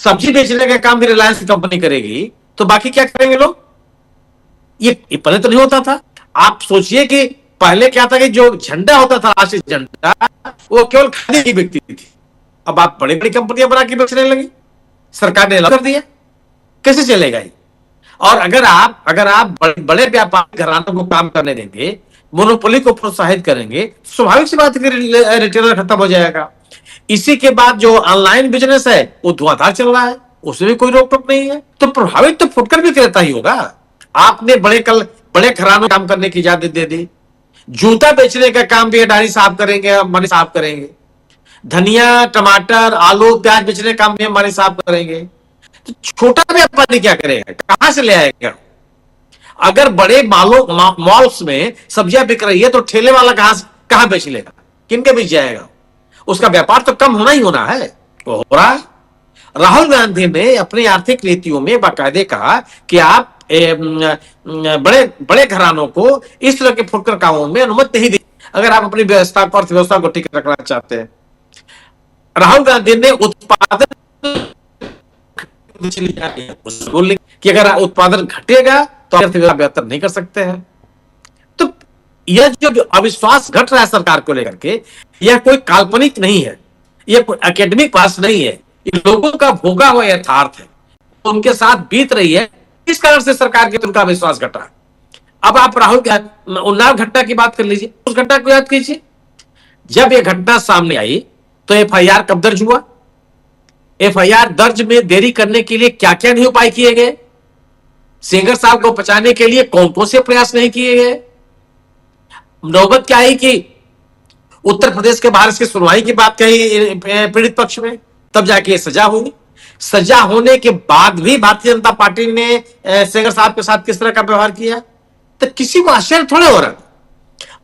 सब्जी बेचने का काम भी रिलायंस की कंपनी करेगी तो बाकी क्या करेंगे लोग? ये पहले तो नहीं होता था। आप सोचिए कि पहले क्या था कि जो झंडा होता था, राष्ट्रीय झंडा, वो केवल खादी की बिकती थी। अब आप बड़ी बड़ी कंपनियां बना के बेचने लगी, सरकार ने अलग कर दिया, कैसे चलेगा ये? और अगर आप बड़े व्यापारिक घरानों को काम करने देंगे, मोनोपोली को प्रोत्साहित करेंगे, स्वाभाविक सी बात है कि रिटेलर खत्म हो जाएगा। इसी के बाद जो ऑनलाइन बिजनेस है वो धुआंधार चल रहा है, उसमें भी कोई रोक टोक नहीं है, तो प्रभावित तो फुटकर भी करता ही होगा। आपने बड़े घरानों काम करने की इजाजत दे दी, जूता बेचने का काम भी अडानी साहब करेंगे, अंबानी साहब करेंगे, धनिया टमाटर आलू प्याज बेचने का काम भी अंबानी साहब करेंगे, तो छोटा व्यापारी क्या करेगा, कहां से ले आएगा? अगर बड़े मॉल्स में सब्जियां बिक रही है तो ठेले वाला कहां बेच लेगा, किनके बीच जाएगा? उसका व्यापार तो कम होना ही होना है, वो हो रहा है। राहुल गांधी ने अपनी आर्थिक नीतियों में बाकायदे कहा कि आप बड़े घरानों को इस तरह के फुटकर कामों में अनुमति नहीं दी, अगर आप अपनी व्यवस्था को अर्थव्यवस्था को ठीक रखना चाहते हैं। राहुल गांधी ने उत्पादन कि अगर उत्पादन घटेगा तो अर्थव्यवस्था बेहतर नहीं कर सकते हैं। तो यह जो अविश्वास घट रहा है सरकार को लेकर के, यह कोई काल्पनिक नहीं है, यह कोई एकेडमिक पास नहीं है, ये लोगों का भोगा हुआ यथार्थ है, उनके साथ बीत रही है। इस कारण से सरकार के उनका विश्वास घटा। अब आप राहुल उन्नाव घटना की बात कर लीजिए, उस घटना को याद कीजिए। जब यह घटना सामने आई तो एफआईआर कब दर्ज हुआ? एफआईआर दर्ज में देरी करने के लिए क्या क्या नहीं उपाय किए गए? सेंगर साहब को बचाने के लिए कौन कौन से प्रयास नहीं किए गए? नौबत क्या आई कि उत्तर प्रदेश के बाहर इसकी सुनवाई की बात कही पीड़ित पक्ष में, तब जाके सजा हुई। सजा होने के बाद भी भारतीय जनता पार्टी ने सेंगर साहब के साथ किस तरह का व्यवहार किया, तो किसी को आश्चर्य थोड़े हो रहा।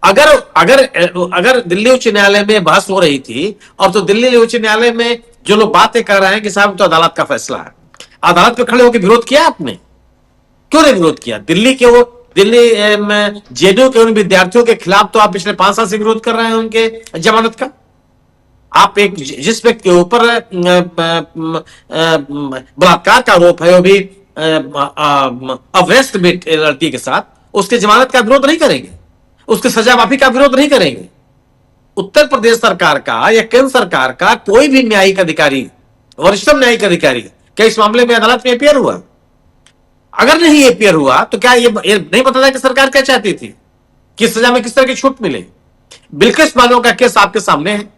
अगर दिल्ली उच्च न्यायालय में बहस हो रही थी, और तो दिल्ली उच्च न्यायालय में जो लोग बातें कर रहे हैं कि साहब तो अदालत का फैसला है, अदालत में खड़े होकर विरोध किया आपने? क्यों नहीं विरोध किया? दिल्ली जेडीयू के उन विद्यार्थियों के खिलाफ तो आप पिछले 5 साल से विरोध कर रहे हैं उनके जमानत का। आप जिस व्यक्ति के ऊपर बलात्कार का आरोप है, वो भी अवेस्ट लड़की के साथ, उसके जमानत का विरोध नहीं करेंगे, उसके सजा माफी का विरोध नहीं करेंगे। उत्तर प्रदेश सरकार का या केंद्र सरकार का कोई भी न्यायिक अधिकारी, वरिष्ठतम न्यायिक अधिकारी क्या इस मामले में अदालत में अपीयर हुआ? अगर नहीं अपीयर हुआ तो क्या ये नहीं बताता कि सरकार क्या चाहती थी, किस सजा में किस तरह की छूट मिले? बिल्किस बानो का केस आपके सामने है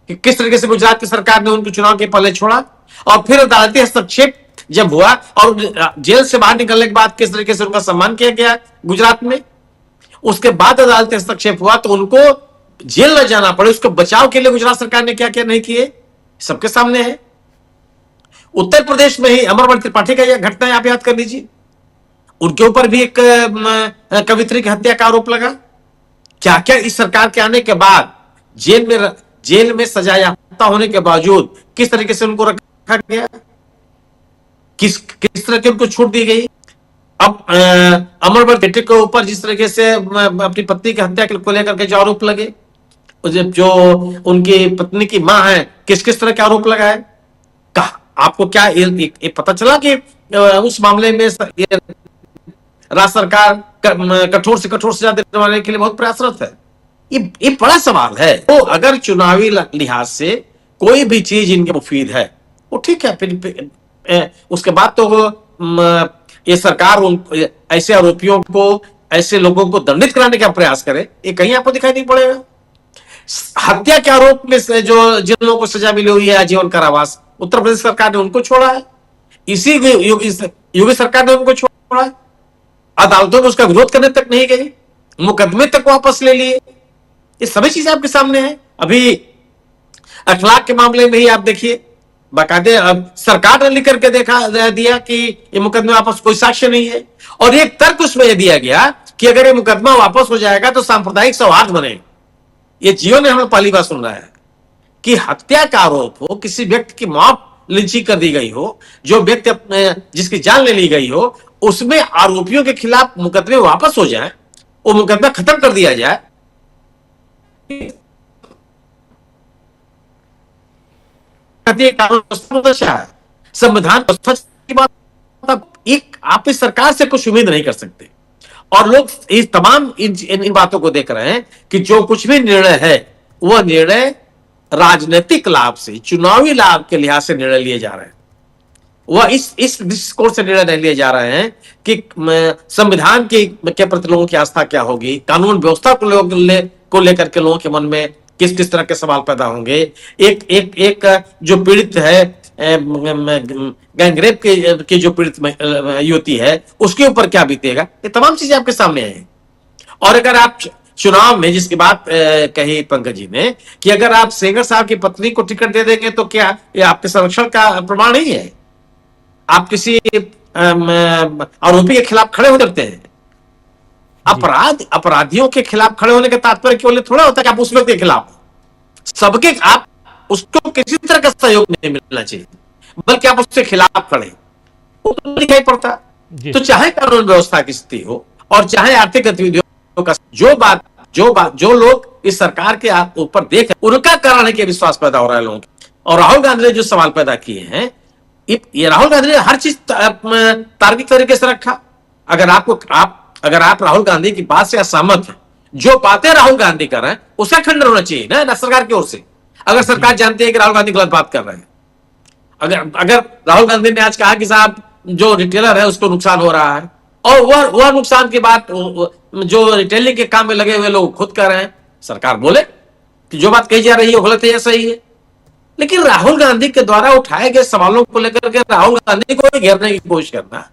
कि किस तरीके से गुजरात की सरकार ने उनको चुनाव के पहले छोड़ा, और फिर अदालती हस्तक्षेप जब हुआ और जेल से बाहर निकलने के बाद किस तरीके से उनका सम्मान किया गया गुजरात में, उसके बाद अदालती हस्तक्षेप हुआ तो उनको जेल न जाना पड़े, उसके बचाव के लिए गुजरात सरकार ने क्या क्या नहीं किए, सबके सामने है। उत्तर प्रदेश में ही अमरवती त्रिपाठी का यह घटना आप याद कर लीजिए, उनके ऊपर भी एक कवित्री की हत्या का आरोप लगा। क्या क्या इस सरकार के आने के बाद जेल में सजा याफ्ता होने के बावजूद किस तरीके से उनको रखा गया, किस तरह की उनको छूट दी गई। अब अमरवती बेटे के ऊपर जिस तरीके से अपनी पत्नी की हत्या को लेकर के जो आरोप लगे, जो उनकी पत्नी की मां है, किस किस तरह के आरोप लगाए, आपको क्या ये पता चला कि उस मामले में राज्य सरकार कठोर से कठोर सजा देने वाले के लिए बहुत प्रयासरत है? ये बड़ा सवाल है। तो अगर चुनावी लिहाज से कोई भी चीज इनके मुफीद है वो ठीक है, फिर उसके बाद तो ये सरकार ऐसे आरोपियों को, ऐसे लोगों को दंडित कराने का प्रयास करे, ये कहीं आपको दिखाई नहीं पड़ेगा। हत्या के आरोप में जो जिन लोगों को सजा मिली हुई है आजीवन कारावास, उत्तर प्रदेश सरकार ने उनको छोड़ा है, इसी योगी सरकार ने उनको छोड़ा है, अदालतों में उसका विरोध करने तक नहीं गई, मुकदमे तक वापस ले लिए। ये सभी चीजें आपके सामने हैं। अभी अखलाक के मामले में ही आप देखिए, बाकायदे सरकार ने लिख करके दिया कि ये मुकदमे वापस, कोई साक्ष्य नहीं है, और एक तर्क उसमें यह दिया गया कि अगर ये मुकदमा वापस हो जाएगा तो सांप्रदायिक सौहार्द बने। ये जियो ने हमें पहली बार सुन रहा है कि हत्या का आरोप हो, किसी व्यक्ति की मौत लिंचिंग कर दी गई हो, जो व्यक्ति जिसकी जान ले ली गई हो, उसमें आरोपियों के खिलाफ मुकदमे वापस हो जाए, वो मुकदमा खत्म कर दिया जाए। संविधान की बात एक आप इस सरकार से कुछ उम्मीद नहीं कर सकते, और लोग इस तमाम इन बातों को देख रहे हैं कि जो कुछ भी निर्णय है वह निर्णय राजनीतिक लाभ से, चुनावी लाभ के लिहाज से निर्णय लिए जा रहे हैं। वह इस दृष्टिकोण से निर्णय नहीं लिए जा रहे हैं कि संविधान के प्रति लोगों की आस्था क्या होगी, कानून व्यवस्था को लेकर के लोगों के मन में किस किस तरह के सवाल पैदा होंगे, एक जो पीड़ित है गैंगरेप की जो पीड़ित युवती है उसके ऊपर क्या बीतेगा, ये तमाम चीजें आपके सामने आई। और अगर आप चुनाव में जिसकी बात कही पंकज जी ने कि अगर आप सेंगर साहब की पत्नी को टिकट दे देंगे तो क्या ये आपके संरक्षण का प्रमाण नहीं है? आप किसी आरोपी के खिलाफ खड़े हो सकते हैं। अपराधियों के खिलाफ खड़े होने का तात्पर्य केवल थोड़ा होता है कि आप उस व्यक्ति के खिलाफ सबके आप उसको किसी तरह का सहयोग नहीं मिलना चाहिए, बल्कि आप उसके खिलाफ खड़े, वो तो दिखाई पड़ता। तो चाहे कानून व्यवस्था की स्थिति हो और चाहे आर्थिक गतिविधियों का जो लोग इस सरकार के ऊपर देख उनका कारण है कि विश्वास पैदा हो रहा है लोगों को। और राहुल गांधी ने जो सवाल पैदा किए हैं, ये राहुल गांधी ने हर चीज तार्किक तरीके से रखा। अगर आप राहुल गांधी की बात से असहमत हैं, जो बातें राहुल गांधी कर रहे हैं उसका खंडन होना चाहिए ना सरकार की ओर से। अगर सरकार जानती है कि राहुल गांधी गलत बात कर रहे हैं, अगर राहुल गांधी ने आज कहा कि साहब जो रिटेलर है उसको नुकसान हो रहा है और वह नुकसान की बात जो रिटेलिंग के काम में लगे हुए लोग खुद कर रहे हैं, सरकार बोले कि जो बात कही जा रही है गलत है या सही है। लेकिन राहुल गांधी के द्वारा उठाए गए सवालों को लेकर के राहुल गांधी को घेरने की कोशिश करना,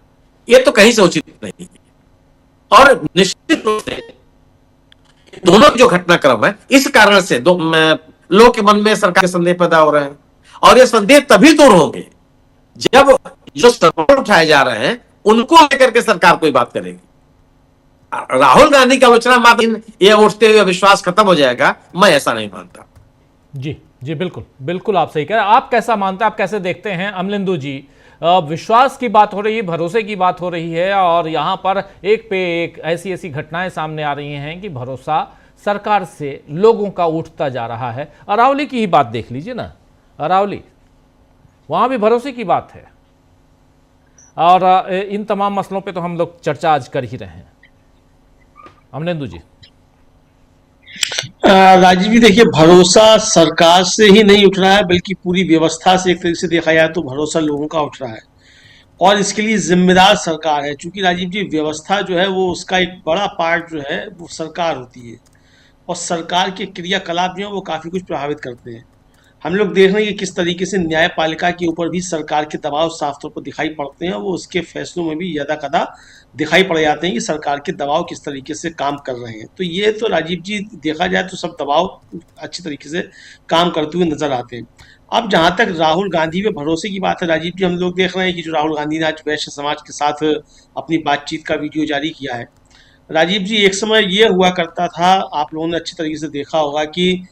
यह तो कहीं से उचित नहीं है। और निश्चित रूप से दोनों जो घटनाक्रम है इस कारण से लोगों के मन में सरकार के संदेह पैदा हो रहे हैं, और ये संदेह तभी दूर होंगे जब जो सवाल उठाए जा रहे हैं उनको लेकर के सरकार कोई बात करेगी। राहुल गांधी की आलोचना मात्र ये उठते हुए विश्वास खत्म हो जाएगा, मैं ऐसा नहीं मानता। जी बिल्कुल आप सही कह रहे हैं। आप कैसा मानते हैं, आप कैसे देखते हैं अमलेंदु जी? विश्वास की बात हो रही है, भरोसे की बात हो रही है, और यहां पर एक पे एक ऐसी घटनाएं सामने आ रही हैं कि भरोसा सरकार से लोगों का उठता जा रहा है। अरावली की ही बात देख लीजिए ना, अरावली वहां भी भरोसे की बात है, और इन तमाम मसलों पे तो हम लोग चर्चा आज कर ही रहे हैं। अमलेंदु जी। राजीव जी देखिए, भरोसा सरकार से ही नहीं उठ रहा है बल्कि पूरी व्यवस्था से एक तरीके से देखा जाए तो भरोसा लोगों का उठ रहा है, और इसके लिए जिम्मेदार सरकार है। क्योंकि राजीव जी व्यवस्था जो है वो उसका एक बड़ा पार्ट जो है वो सरकार होती है, और सरकार के क्रियाकलाप जो है वो काफ़ी कुछ प्रभावित करते हैं। हम लोग देख रहे हैं कि किस तरीके से न्यायपालिका के ऊपर भी सरकार के दबाव साफ तौर पर दिखाई पड़ते हैं, वो उसके फैसलों में भी यदा कदा दिखाई पड़ जाते हैं कि सरकार के दबाव किस तरीके से काम कर रहे हैं। तो ये तो राजीव जी देखा जाए तो सब दबाव अच्छी तरीके से काम करते हुए नजर आते हैं। अब जहाँ तक राहुल गांधी पे भरोसे की बात है राजीव जी, हम लोग देख रहे हैं कि जो राहुल गांधी ने आज वैश्य समाज के साथ अपनी बातचीत का वीडियो जारी किया है। राजीव जी एक समय ये हुआ करता था, आप लोगों ने अच्छी तरीके से देखा होगा कि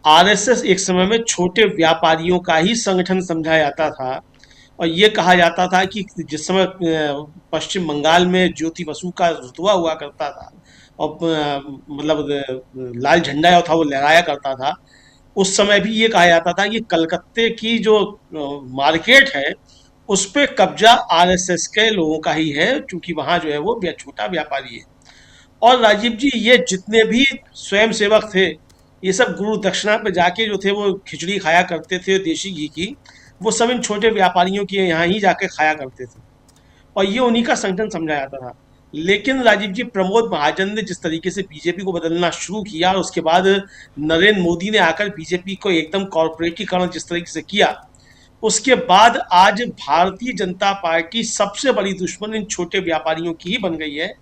आरएसएस एक समय में छोटे व्यापारियों का ही संगठन समझा जाता था, और ये कहा जाता था कि जिस समय पश्चिम बंगाल में ज्योति बसु का रुतबा हुआ करता था और मतलब लाल झंडा जो था वो लहराया करता था, उस समय भी ये कहा जाता था कि कलकत्ते की जो मार्केट है उस पर कब्जा आरएसएस के लोगों का ही है, क्योंकि वहाँ जो है वो छोटा व्यापारी है। और राजीव जी ये जितने भी स्वयंसेवक थे ये सब गुरु दक्षिणा पे जाके जो थे वो खिचड़ी खाया करते थे देशी घी की, वो सब इन छोटे व्यापारियों के यहाँ ही जाके खाया करते थे, और ये उन्हीं का संगठन समझा जाता था। लेकिन राजीव जी प्रमोद महाजन ने जिस तरीके से बीजेपी को बदलना शुरू किया, और उसके बाद नरेंद्र मोदी ने आकर बीजेपी को एकदम कॉर्पोरेटीकरण जिस तरीके से किया, उसके बाद आज भारतीय जनता पार्टी सबसे बड़ी दुश्मन इन छोटे व्यापारियों की ही बन गई है,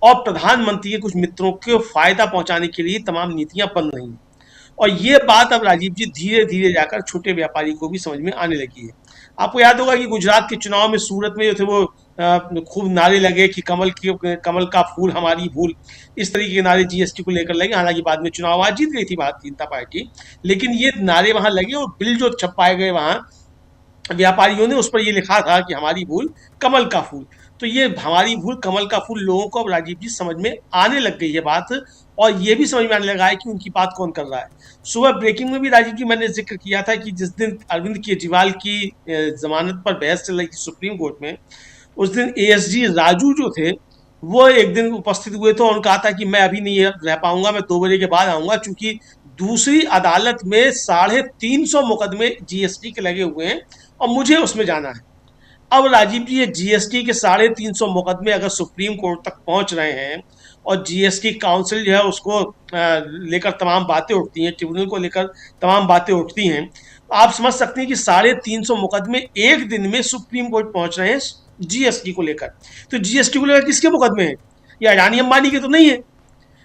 और प्रधानमंत्री के कुछ मित्रों को फायदा पहुंचाने के लिए तमाम नीतियां बन रही हैं। और ये बात अब राजीव जी धीरे धीरे जाकर छोटे व्यापारी को भी समझ में आने लगी है। आपको याद होगा कि गुजरात के चुनाव में सूरत में जो थे वो खूब नारे लगे कि कमल का फूल हमारी भूल, इस तरीके के नारे जीएसटी को लेकर लगे। हालांकि बाद में चुनाव आज जीत गई थी भारतीय जनता पार्टी, लेकिन ये नारे वहां लगे, और बिल जो छपाए गए वहां व्यापारियों ने उस पर ये लिखा था कि हमारी भूल कमल का फूल। तो ये हमारी भूल कमल का फूल लोगों को अब राजीव जी समझ में आने लग गई है बात, और ये भी समझ में आने लगा है कि उनकी बात कौन कर रहा है। सुबह ब्रेकिंग में भी राजीव जी मैंने जिक्र किया था कि जिस दिन अरविंद केजरीवाल की जमानत पर बहस चल रही थी सुप्रीम कोर्ट में, उस दिन एएसजी राजू जो थे वो एक दिन उपस्थित हुए थे, और कहा था कि मैं अभी नहीं रह पाऊंगा, मैं 2 बजे के बाद आऊंगा, क्योंकि दूसरी अदालत में 350 मुकदमे जीएसटी के लगे हुए हैं और मुझे उसमें जाना है। अब राजीव जी ये जीएसटी के 350 मुकदमे अगर सुप्रीम कोर्ट तक पहुंच रहे हैं और जीएसटी काउंसिल जो है उसको लेकर तमाम बातें उठती हैं, ट्रिब्यूनल को लेकर तमाम बातें उठती हैं, तो आप समझ सकते हैं कि 350 मुकदमे एक दिन में सुप्रीम कोर्ट पहुंच रहे हैं जीएसटी को लेकर। तो जीएसटी को लेकर किसके मुकदमे हैं? ये अडानी अंबानी के तो नहीं है,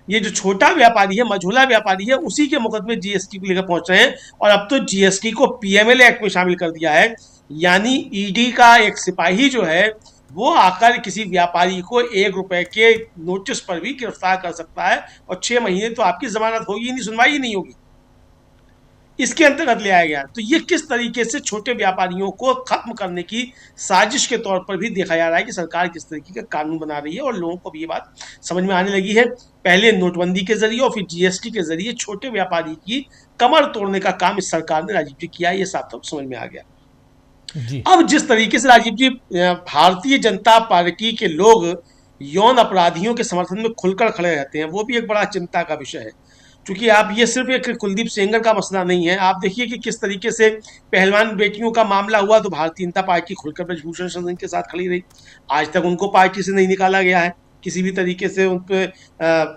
ये जो छोटा व्यापारी है, मझोला व्यापारी है, उसी के मुकदमे जीएसटी को लेकर पहुंच रहे हैं। और अब तो जीएसटी को पीएमएलए एक्ट में शामिल कर दिया है, यानी ईडी का एक सिपाही जो है वो आकर किसी व्यापारी को 1 रुपए के नोटिस पर भी गिरफ्तार कर सकता है और 6 महीने तो आपकी जमानत होगी ही नहीं, सुनवाई ही नहीं होगी। इसके अंतर्गत ले आया गया। तो ये किस तरीके से छोटे व्यापारियों को खत्म करने की साजिश के तौर पर भी देखा जा रहा है कि सरकार किस तरीके का कानून बना रही है, और लोगों को भी ये बात समझ में आने लगी है। पहले नोटबंदी के जरिए और फिर जीएसटी के जरिए छोटे व्यापारी की कमर तोड़ने का काम इस सरकार ने राजीव जी किया, ये साफ तौर समझ में आ गया। जी। अब जिस तरीके से राजीव जी भारतीय जनता पार्टी के लोग यौन अपराधियों के समर्थन में खुलकर खड़े रहते हैं, वो भी एक बड़ा चिंता का विषय है। क्योंकि आप ये सिर्फ एक कुलदीप सेंगर का मसला नहीं है, आप देखिए कि किस तरीके से पहलवान बेटियों का मामला हुआ तो भारतीय जनता पार्टी खुलकर ब्रजभूषण शरण के साथ खड़ी रही। आज तक उनको पार्टी से नहीं निकाला गया है, किसी भी तरीके से उन पर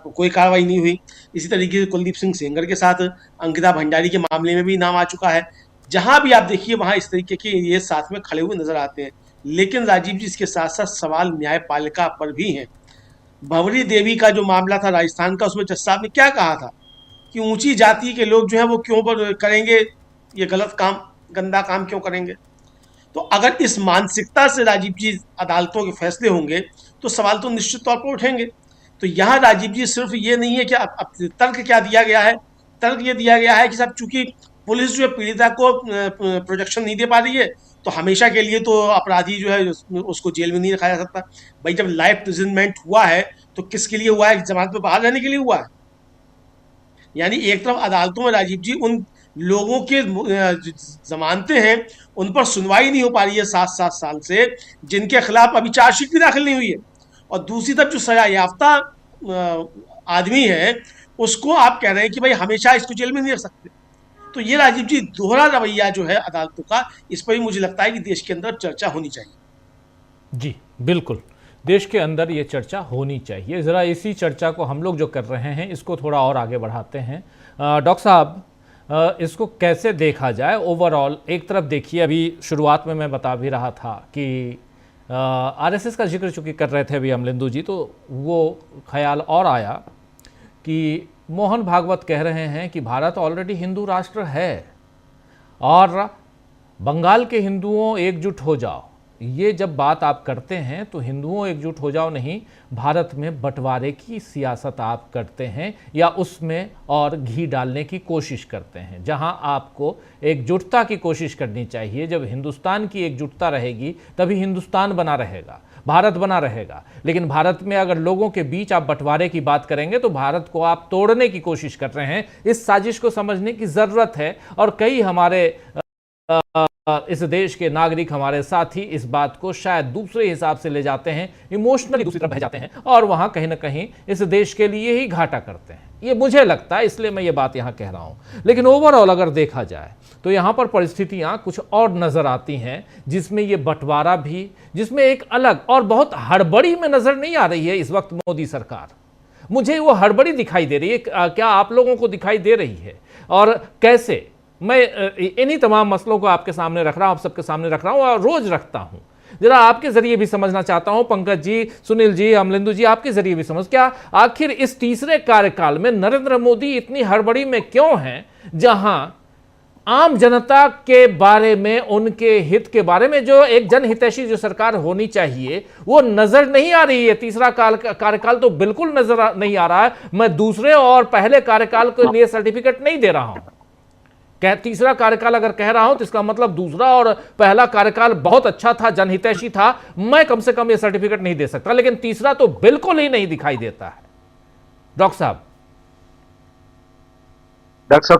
कोई कार्रवाई नहीं हुई। इसी तरीके से कुलदीप सिंह सेंगर के साथ अंकिता भंडारी के मामले में भी नाम आ चुका है। जहां भी आप देखिए वहां इस तरीके के ये साथ में खड़े हुए नजर आते हैं। लेकिन राजीव जी इसके साथ साथ सवाल न्यायपालिका पर भी हैं। भंवरी देवी का जो मामला था राजस्थान का, उसमें जज साहब ने क्या कहा था कि ऊंची जाति के लोग जो है वो क्यों पर करेंगे ये गलत काम, गंदा काम क्यों करेंगे। तो अगर इस मानसिकता से राजीव जी अदालतों के फैसले होंगे तो सवाल तो निश्चित तौर पर उठेंगे। तो यहाँ राजीव जी सिर्फ ये नहीं है कि अब तर्क क्या दिया गया है, तर्क ये दिया गया है कि साहब चूंकि पुलिस जो है पीड़िता को प्रोटेक्शन नहीं दे पा रही है तो हमेशा के लिए तो अपराधी जो है उसको जेल में नहीं रखा जा सकता। भाई जब लाइफ प्रिजनमेंट हुआ है तो किसके लिए हुआ है? जमानत पे बाहर रहने के लिए हुआ है। यानी एक तरफ अदालतों में राजीव जी उन लोगों के जमानतें हैं उन पर सुनवाई नहीं हो पा रही है 7-7 साल से, जिनके खिलाफ अभी चार्जशीट भी दाखिल नहीं हुई है, और दूसरी तरफ जो सजा याफ्ता आदमी है उसको आप कह रहे हैं कि भाई हमेशा इसको जेल में नहीं रख सकते। तो ये राजीव जी दोहरा रवैया जो है अदालतों का, इस पर ही मुझे लगता है कि देश के अंदर चर्चा होनी चाहिए। जी बिल्कुल, देश के अंदर ये चर्चा होनी चाहिए। ज़रा इसी चर्चा को हम लोग जो कर रहे हैं इसको थोड़ा और आगे बढ़ाते हैं। डॉक्टर साहब, इसको कैसे देखा जाए ओवरऑल? एक तरफ देखिए, अभी शुरुआत में मैं बता भी रहा था कि आरएसएस का जिक्र चूँकि कर रहे थे अभी अमलेंदु जी, तो वो ख्याल और आया कि मोहन भागवत कह रहे हैं कि भारत ऑलरेडी हिंदू राष्ट्र है और बंगाल के हिंदुओं एकजुट हो जाओ। ये जब बात आप करते हैं तो हिंदुओं एकजुट हो जाओ नहीं, भारत में बंटवारे की सियासत आप करते हैं या उसमें और घी डालने की कोशिश करते हैं, जहां आपको एकजुटता की कोशिश करनी चाहिए। जब हिंदुस्तान की एकजुटता रहेगी तभी हिंदुस्तान बना रहेगा, भारत बना रहेगा। लेकिन भारत में अगर लोगों के बीच आप बंटवारे की बात करेंगे तो भारत को आप तोड़ने की कोशिश कर रहे हैं। इस साजिश को समझने की ज़रूरत है और कई हमारे इस देश के नागरिक, हमारे साथी इस बात को शायद दूसरे हिसाब से ले जाते हैं, इमोशनली दूसरी तरफ बह जाते हैं और वहां कहीं ना कहीं इस देश के लिए ही घाटा करते हैं। ये मुझे लगता है, इसलिए मैं ये बात यहां कह रहा हूं। लेकिन ओवरऑल अगर देखा जाए तो यहां पर परिस्थितियां कुछ और नजर आती हैं, जिसमें ये बंटवारा भी, जिसमें एक अलग और बहुत हड़बड़ी में नजर नहीं आ रही है इस वक्त मोदी सरकार। मुझे वो हड़बड़ी दिखाई दे रही है, क्या आप लोगों को दिखाई दे रही है? और कैसे? मैं इन्हीं तमाम मसलों को आपके सामने रख रहा हूं, आप सबके सामने रख रहा हूं और रोज रखता हूं। जरा आपके जरिए भी समझना चाहता हूं, पंकज जी, सुनील जी, अमलेंदु जी, आपके जरिए भी समझ, क्या आखिर इस तीसरे कार्यकाल में नरेंद्र मोदी इतनी हड़बड़ी में क्यों हैं, जहां आम जनता के बारे में, उनके हित के बारे में जो एक जनहितैषी जो सरकार होनी चाहिए वो नजर नहीं आ रही है? तीसरा कार्यकाल तो बिल्कुल नजर नहीं आ रहा है। मैं दूसरे और पहले कार्यकाल के लिए सर्टिफिकेट नहीं दे रहा हूं। तीसरा कार्यकाल अगर कह रहा हूं तो इसका मतलब दूसरा और पहला कार्यकाल बहुत अच्छा था, जनहितैषी था, मैं कम से कम ये सर्टिफिकेट नहीं दे सकता। लेकिन तीसरा तो बिल्कुल ही नहीं दिखाई देता है। डॉक्टर साहब,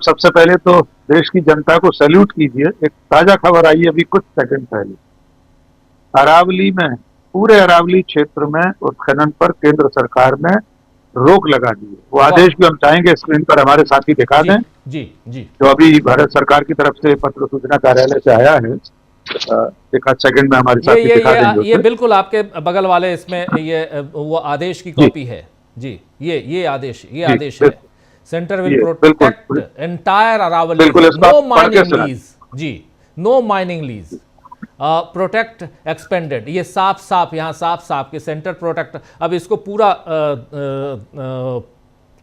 सबसे पहले तो देश की जनता को सैल्यूट कीजिए। एक ताजा खबर आई अभी कुछ सेकंड पहले, अरावली में, पूरे अरावली क्षेत्र में उत्खनन पर केंद्र सरकार ने रोक लगा दी है। वो आदेश भी हम चाहेंगे स्क्रीन पर हमारे साथी दिखा दें, जी जी, जो अभी भारत सरकार की तरफ से पत्र सूचना कार्यालय से आया है। एक आध सेकंड में हमारे साथ दिखा देंगे। ये बिल्कुल आपके बगल वाले इसमें ये वो आदेश की कॉपी है जी। ये आदेश है, centre will protect entire Aravalli, no mining lease जी, no mining lease, protect expanded. ये साफ यहाँ साफ कि सेंटर प्रोटेक्ट। अब इसको पूरा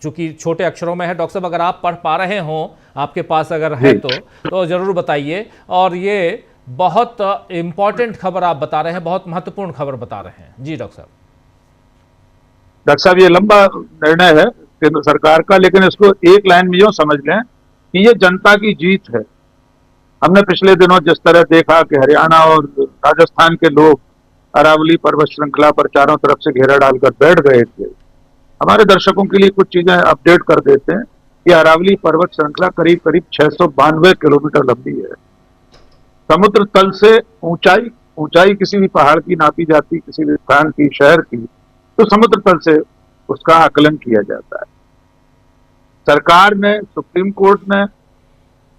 चूंकि छोटे अक्षरों में है, डॉक्टर साहब अगर आप पढ़ पा रहे हो, आपके पास अगर है तो जरूर बताइए। और ये बहुत इंपॉर्टेंट खबर आप बता रहे हैं, बहुत महत्वपूर्ण खबर बता रहे हैं जी डॉक्टर साहब। डॉक्टर साहब, ये लंबा निर्णय है केंद्र सरकार का, लेकिन इसको एक लाइन में यूं समझ लें कि ये जनता की जीत है। हमने पिछले दिनों जिस तरह देखा कि हरियाणा और राजस्थान के लोग अरावली पर्वत श्रृंखला पर चारों तरफ से घेरा डालकर बैठ गए थे, हमारे दर्शकों के लिए कुछ चीजें अपडेट कर देते हैं कि अरावली पर्वत श्रृंखला करीब 692 किलोमीटर लंबी है। समुद्र तल से ऊंचाई किसी भी पहाड़ की नापी जाती, किसी भी स्थान की, शहर की, तो समुद्र तल से उसका आकलन किया जाता है। सरकार ने, सुप्रीम कोर्ट ने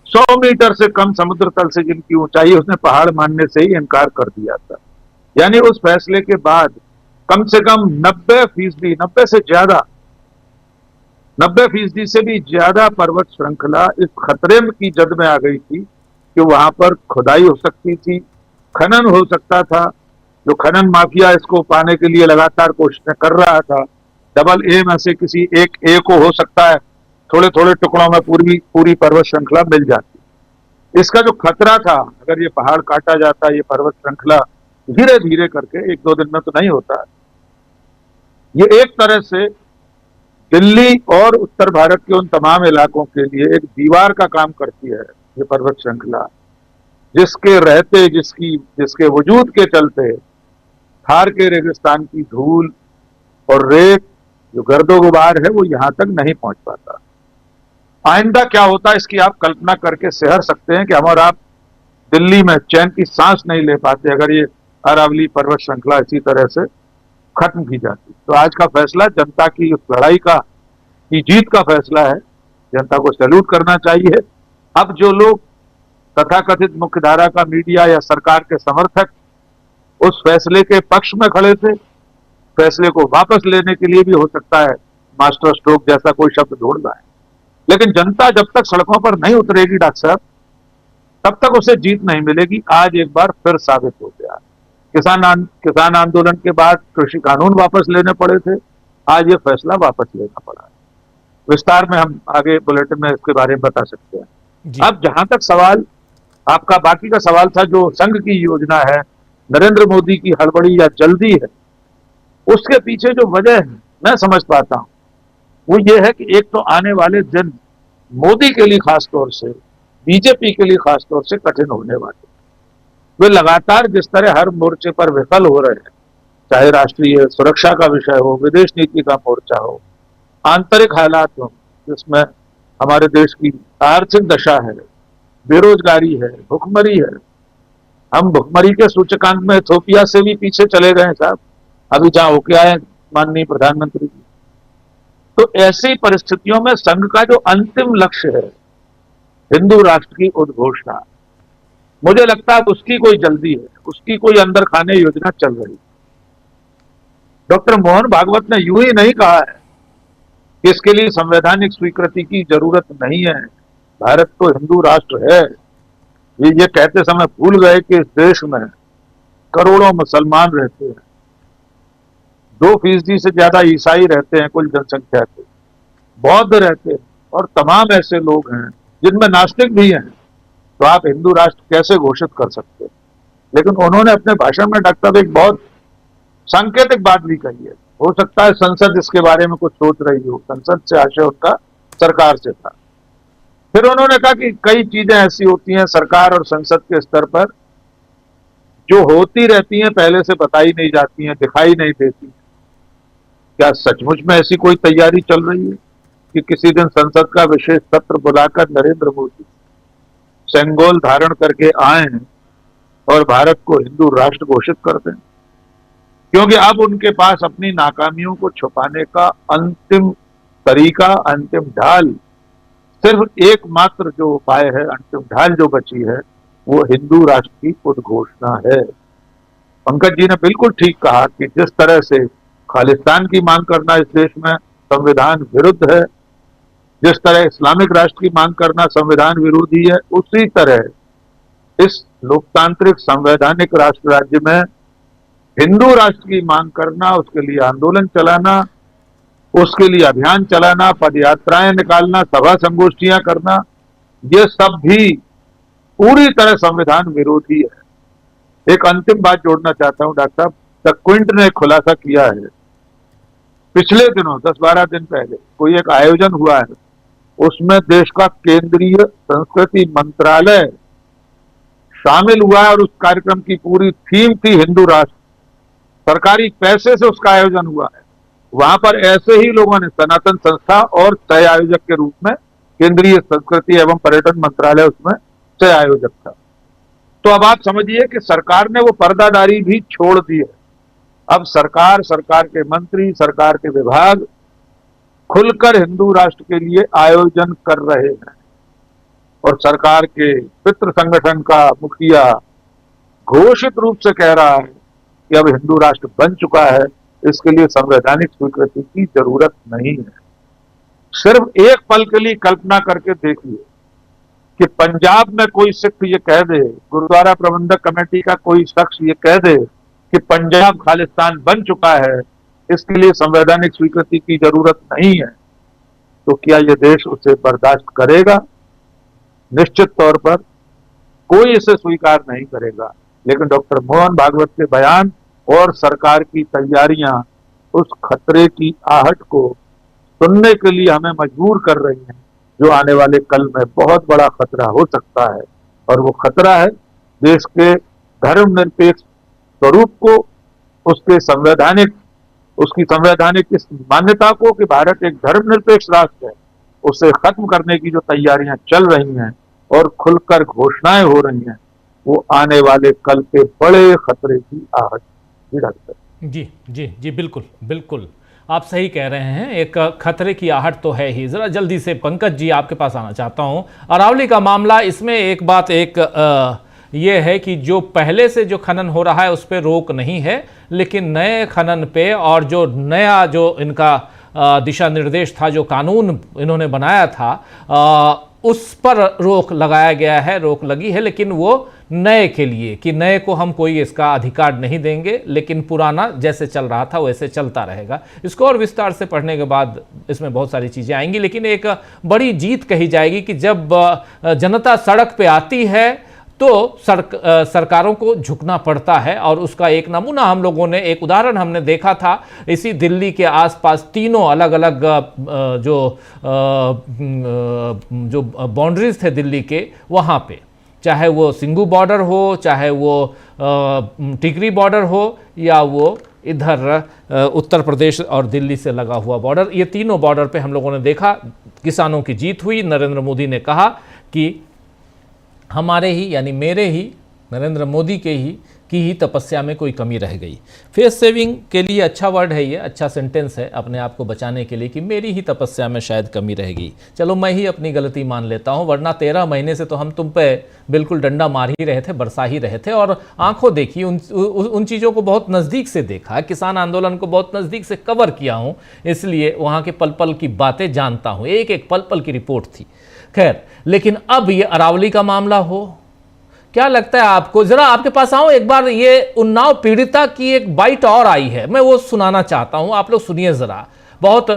100 मीटर से कम समुद्र तल से जिनकी ऊंचाई, उसने पहाड़ मानने से ही इनकार कर दिया था। यानी उस फैसले के बाद कम से कम 90% 90 से ज्यादा 90% से भी ज्यादा पर्वत श्रृंखला इस खतरे की जद में आ गई थी कि वहां पर खुदाई हो सकती थी, खनन हो सकता था। जो खनन माफिया इसको पाने के लिए लगातार कोशिशें कर रहा था, डबल ए में से किसी एक ए को हो सकता है थोड़े थोड़े टुकड़ों में पूरी पर्वत श्रृंखला मिल जाती। इसका जो खतरा था, अगर ये पहाड़ काटा जाता, ये पर्वत श्रृंखला धीरे धीरे करके, 1-2 दिन में तो नहीं होता, ये एक तरह से दिल्ली और उत्तर भारत के उन तमाम इलाकों के लिए एक दीवार का काम करती है। ये पर्वत श्रृंखला जिसके रहते, जिसके वजूद के चलते थार के रेगिस्तान की धूल और रेत, जो गर्दो गुबार है, वो यहां तक नहीं पहुंच पाता। आइंदा क्या होता, इसकी आप कल्पना करके सहर सकते हैं कि हम और आप दिल्ली में चैन की सांस नहीं ले पाते अगर ये अरावली पर्वत श्रृंखला इसी तरह से खत्म की जाती। तो आज का फैसला जनता की उस लड़ाई की जीत का फैसला है। जनता को सैल्यूट करना चाहिए। अब जो लोग तथाकथित मुख्यधारा का मीडिया या सरकार के समर्थक उस फैसले के पक्ष में खड़े थे, फैसले को वापस लेने के लिए भी हो सकता है मास्टर स्ट्रोक जैसा कोई शब्द ढूंढ रहा है, लेकिन जनता जब तक सड़कों पर नहीं उतरेगी डॉक्टर साहब, तब तक उसे जीत नहीं मिलेगी। आज एक बार फिर साबित हो गया। किसान आंदोलन के बाद कृषि कानून वापस लेने पड़े थे, आज ये फैसला वापस लेना पड़ा है। विस्तार में हम आगे बुलेटिन में इसके बारे में बता सकते हैं। अब जहां तक सवाल आपका बाकी का सवाल था, जो संघ की योजना है, नरेंद्र मोदी की हड़बड़ी या जल्दी है, उसके पीछे जो वजह है मैं समझ पाता हूं, वो ये है कि एक तो आने वाले दिन मोदी के लिए खास तौर से, बीजेपी के लिए खास तौर से कठिन होने वाले। वे लगातार जिस तरह हर मोर्चे पर विफल हो रहे हैं, चाहे राष्ट्रीय सुरक्षा का विषय हो, विदेश नीति का मोर्चा हो, आंतरिक हालात हो जिसमें हमारे देश की आर्थिक दशा है, बेरोजगारी है, भुखमरी है। हम भुखमरी के सूचकांक में इथियोपिया से भी पीछे चले गए साहब, अभी जहां होके आए माननीय प्रधानमंत्री जी। तो ऐसी परिस्थितियों में संघ का जो अंतिम लक्ष्य है, हिंदू राष्ट्र की उद्घोषणा, मुझे लगता है उसकी कोई जल्दी है, उसकी कोई अंदर खाने योजना चल रही। डॉक्टर मोहन भागवत ने यूं ही नहीं कहा है कि इसके लिए संवैधानिक स्वीकृति की जरूरत नहीं है, भारत तो हिंदू राष्ट्र है। ये कहते समय भूल गए कि इस देश में करोड़ों मुसलमान रहते हैं, 2% से ज्यादा ईसाई रहते हैं कुल जनसंख्या के, बौद्ध रहते हैं, और तमाम ऐसे लोग हैं जिनमें नास्तिक भी हैं। तो आप हिंदू राष्ट्र कैसे घोषित कर सकते हैं? लेकिन उन्होंने अपने भाषण में डॉक्टर एक बहुत सांकेतिक बात भी कही है। हो सकता है संसद इसके बारे में कुछ सोच रही हो, संसद से आशय उनका सरकार से था। फिर उन्होंने कहा कि कई चीजें ऐसी होती हैं सरकार और संसद के स्तर पर जो होती रहती हैं, पहले से बताई नहीं जाती हैं, दिखाई नहीं देती। क्या सचमुच में ऐसी कोई तैयारी चल रही है कि किसी दिन संसद का विशेष सत्र बुलाकर नरेंद्र मोदी सेंगोल धारण करके आए हैं और भारत को हिंदू राष्ट्र घोषित कर दें? क्योंकि अब उनके पास अपनी नाकामियों को छुपाने का अंतिम तरीका, अंतिम ढाल, सिर्फ एकमात्र जो उपाय है, अंतिम ढाल जो बची है, वो हिंदू राष्ट्र की उद्घोषणा है। पंकज जी ने बिल्कुल ठीक कहा कि जिस तरह से खालिस्तान की मांग करना इस देश में संविधान विरुद्ध है, जिस तरह इस्लामिक राष्ट्र की मांग करना संविधान विरोधी है, उसी तरह इस लोकतांत्रिक संवैधानिक राष्ट्र राज्य में हिंदू राष्ट्र की मांग करना, उसके लिए आंदोलन चलाना, उसके लिए अभियान चलाना, पदयात्राएं निकालना, सभा संगोष्ठियां करना, ये सब भी पूरी तरह संविधान विरोधी है। एक अंतिम बात जोड़ना चाहता हूं डॉक्टर साहब, द क्विंट ने खुलासा किया है, पिछले दिनों 10-12 दिन पहले कोई एक आयोजन हुआ है, उसमें देश का केंद्रीय संस्कृति मंत्रालय शामिल हुआ है और उस कार्यक्रम की पूरी थीम थी हिंदू राष्ट्र। सरकारी पैसे से उसका आयोजन हुआ है। वहां पर ऐसे ही लोगों ने, सनातन संस्था और सह आयोजक के रूप में केंद्रीय संस्कृति एवं पर्यटन मंत्रालय उसमें सह आयोजक था। तो अब आप समझिए कि सरकार ने वो पर्दादारी भी छोड़ दी है। अब सरकार, सरकार के मंत्री, सरकार के विभाग खुलकर हिंदू राष्ट्र के लिए आयोजन कर रहे हैं और सरकार के पितृ संगठन का मुखिया घोषित रूप से कह रहा है कि अब हिंदू राष्ट्र बन चुका है, इसके लिए संवैधानिक स्वीकृति की जरूरत नहीं है। सिर्फ एक पल के लिए कल्पना करके देखिए कि पंजाब में कोई सिख ये कह दे, गुरुद्वारा प्रबंधक कमेटी का कोई शख्स ये कह दे कि पंजाब खालिस्तान बन चुका है, इसके लिए संवैधानिक स्वीकृति की जरूरत नहीं है, तो क्या यह देश उसे बर्दाश्त करेगा? निश्चित तौर पर कोई इसे स्वीकार नहीं करेगा। लेकिन डॉक्टर मोहन भागवत के बयान और सरकार की तैयारियां उस खतरे की आहट को सुनने के लिए हमें मजबूर कर रही हैं, जो आने वाले कल में बहुत बड़ा खतरा हो सकता है। और वो खतरा है देश के धर्मनिरपेक्ष स्वरूप को, उसकी संवैधानिक इस मान्यता को कि भारत एक धर्मनिरपेक्ष राष्ट्र है, उसे खत्म करने की जो तैयारियां चल रही हैं और खुलकर घोषणाएं हो रही हैं, वो आने वाले कल के बड़े खतरे की आहट भी रखते हैं। जी, बिल्कुल बिल्कुल आप सही कह रहे हैं। एक खतरे की आहट तो है ही। जरा जल्दी से पंकज जी आपके पास आना चाहता हूं। अरावली का मामला, इसमें एक बात ये है कि जो पहले से जो खनन हो रहा है उस पर रोक नहीं है, लेकिन नए खनन पे और जो नया जो इनका दिशा निर्देश था, जो कानून इन्होंने बनाया था, उस पर रोक लगाया गया है, रोक लगी है, लेकिन वो नए के लिए कि नए को हम कोई इसका अधिकार नहीं देंगे, लेकिन पुराना जैसे चल रहा था वैसे चलता रहेगा। इसको और विस्तार से पढ़ने के बाद इसमें बहुत सारी चीज़ें आएंगी, लेकिन एक बड़ी जीत कही जाएगी कि जब जनता सड़क पे आती है तो सरकारों को झुकना पड़ता है। और उसका एक नमूना हम लोगों ने, एक उदाहरण हमने देखा था इसी दिल्ली के आसपास तीनों अलग अलग जो बाउंड्रीज थे दिल्ली के, वहाँ पे चाहे वो सिंघू बॉर्डर हो, चाहे वो टिकरी बॉर्डर हो, या वो इधर उत्तर प्रदेश और दिल्ली से लगा हुआ बॉर्डर, ये तीनों बॉर्डर पे हम लोगों ने देखा किसानों की जीत हुई। नरेंद्र मोदी ने कहा कि हमारे ही, यानी मेरे ही, नरेंद्र मोदी के ही की ही तपस्या में कोई कमी रह गई। फेस सेविंग के लिए अच्छा वर्ड है ये, अच्छा सेंटेंस है अपने आप को बचाने के लिए कि मेरी ही तपस्या में शायद कमी रह गई। चलो मैं ही अपनी गलती मान लेता हूँ, वरना 13 महीने से तो हम तुम पे बिल्कुल डंडा मार ही रहे थे, बरसा ही रहे थे और आंखों देखी, उन चीज़ों को बहुत नज़दीक से देखा, किसान आंदोलन को बहुत नज़दीक से कवर किया हूँ, इसलिए वहाँ के पल पल की बातें जानता हूँ, एक एक पल पल की रिपोर्ट थी। खैर, लेकिन अब ये अरावली का मामला हो, क्या लगता है आपको? जरा आपके पास आऊं एक बार, ये उन्नाव पीड़िता की एक बाइट और आई है, मैं वो सुनाना चाहता हूं, आप लोग सुनिए जरा। बहुत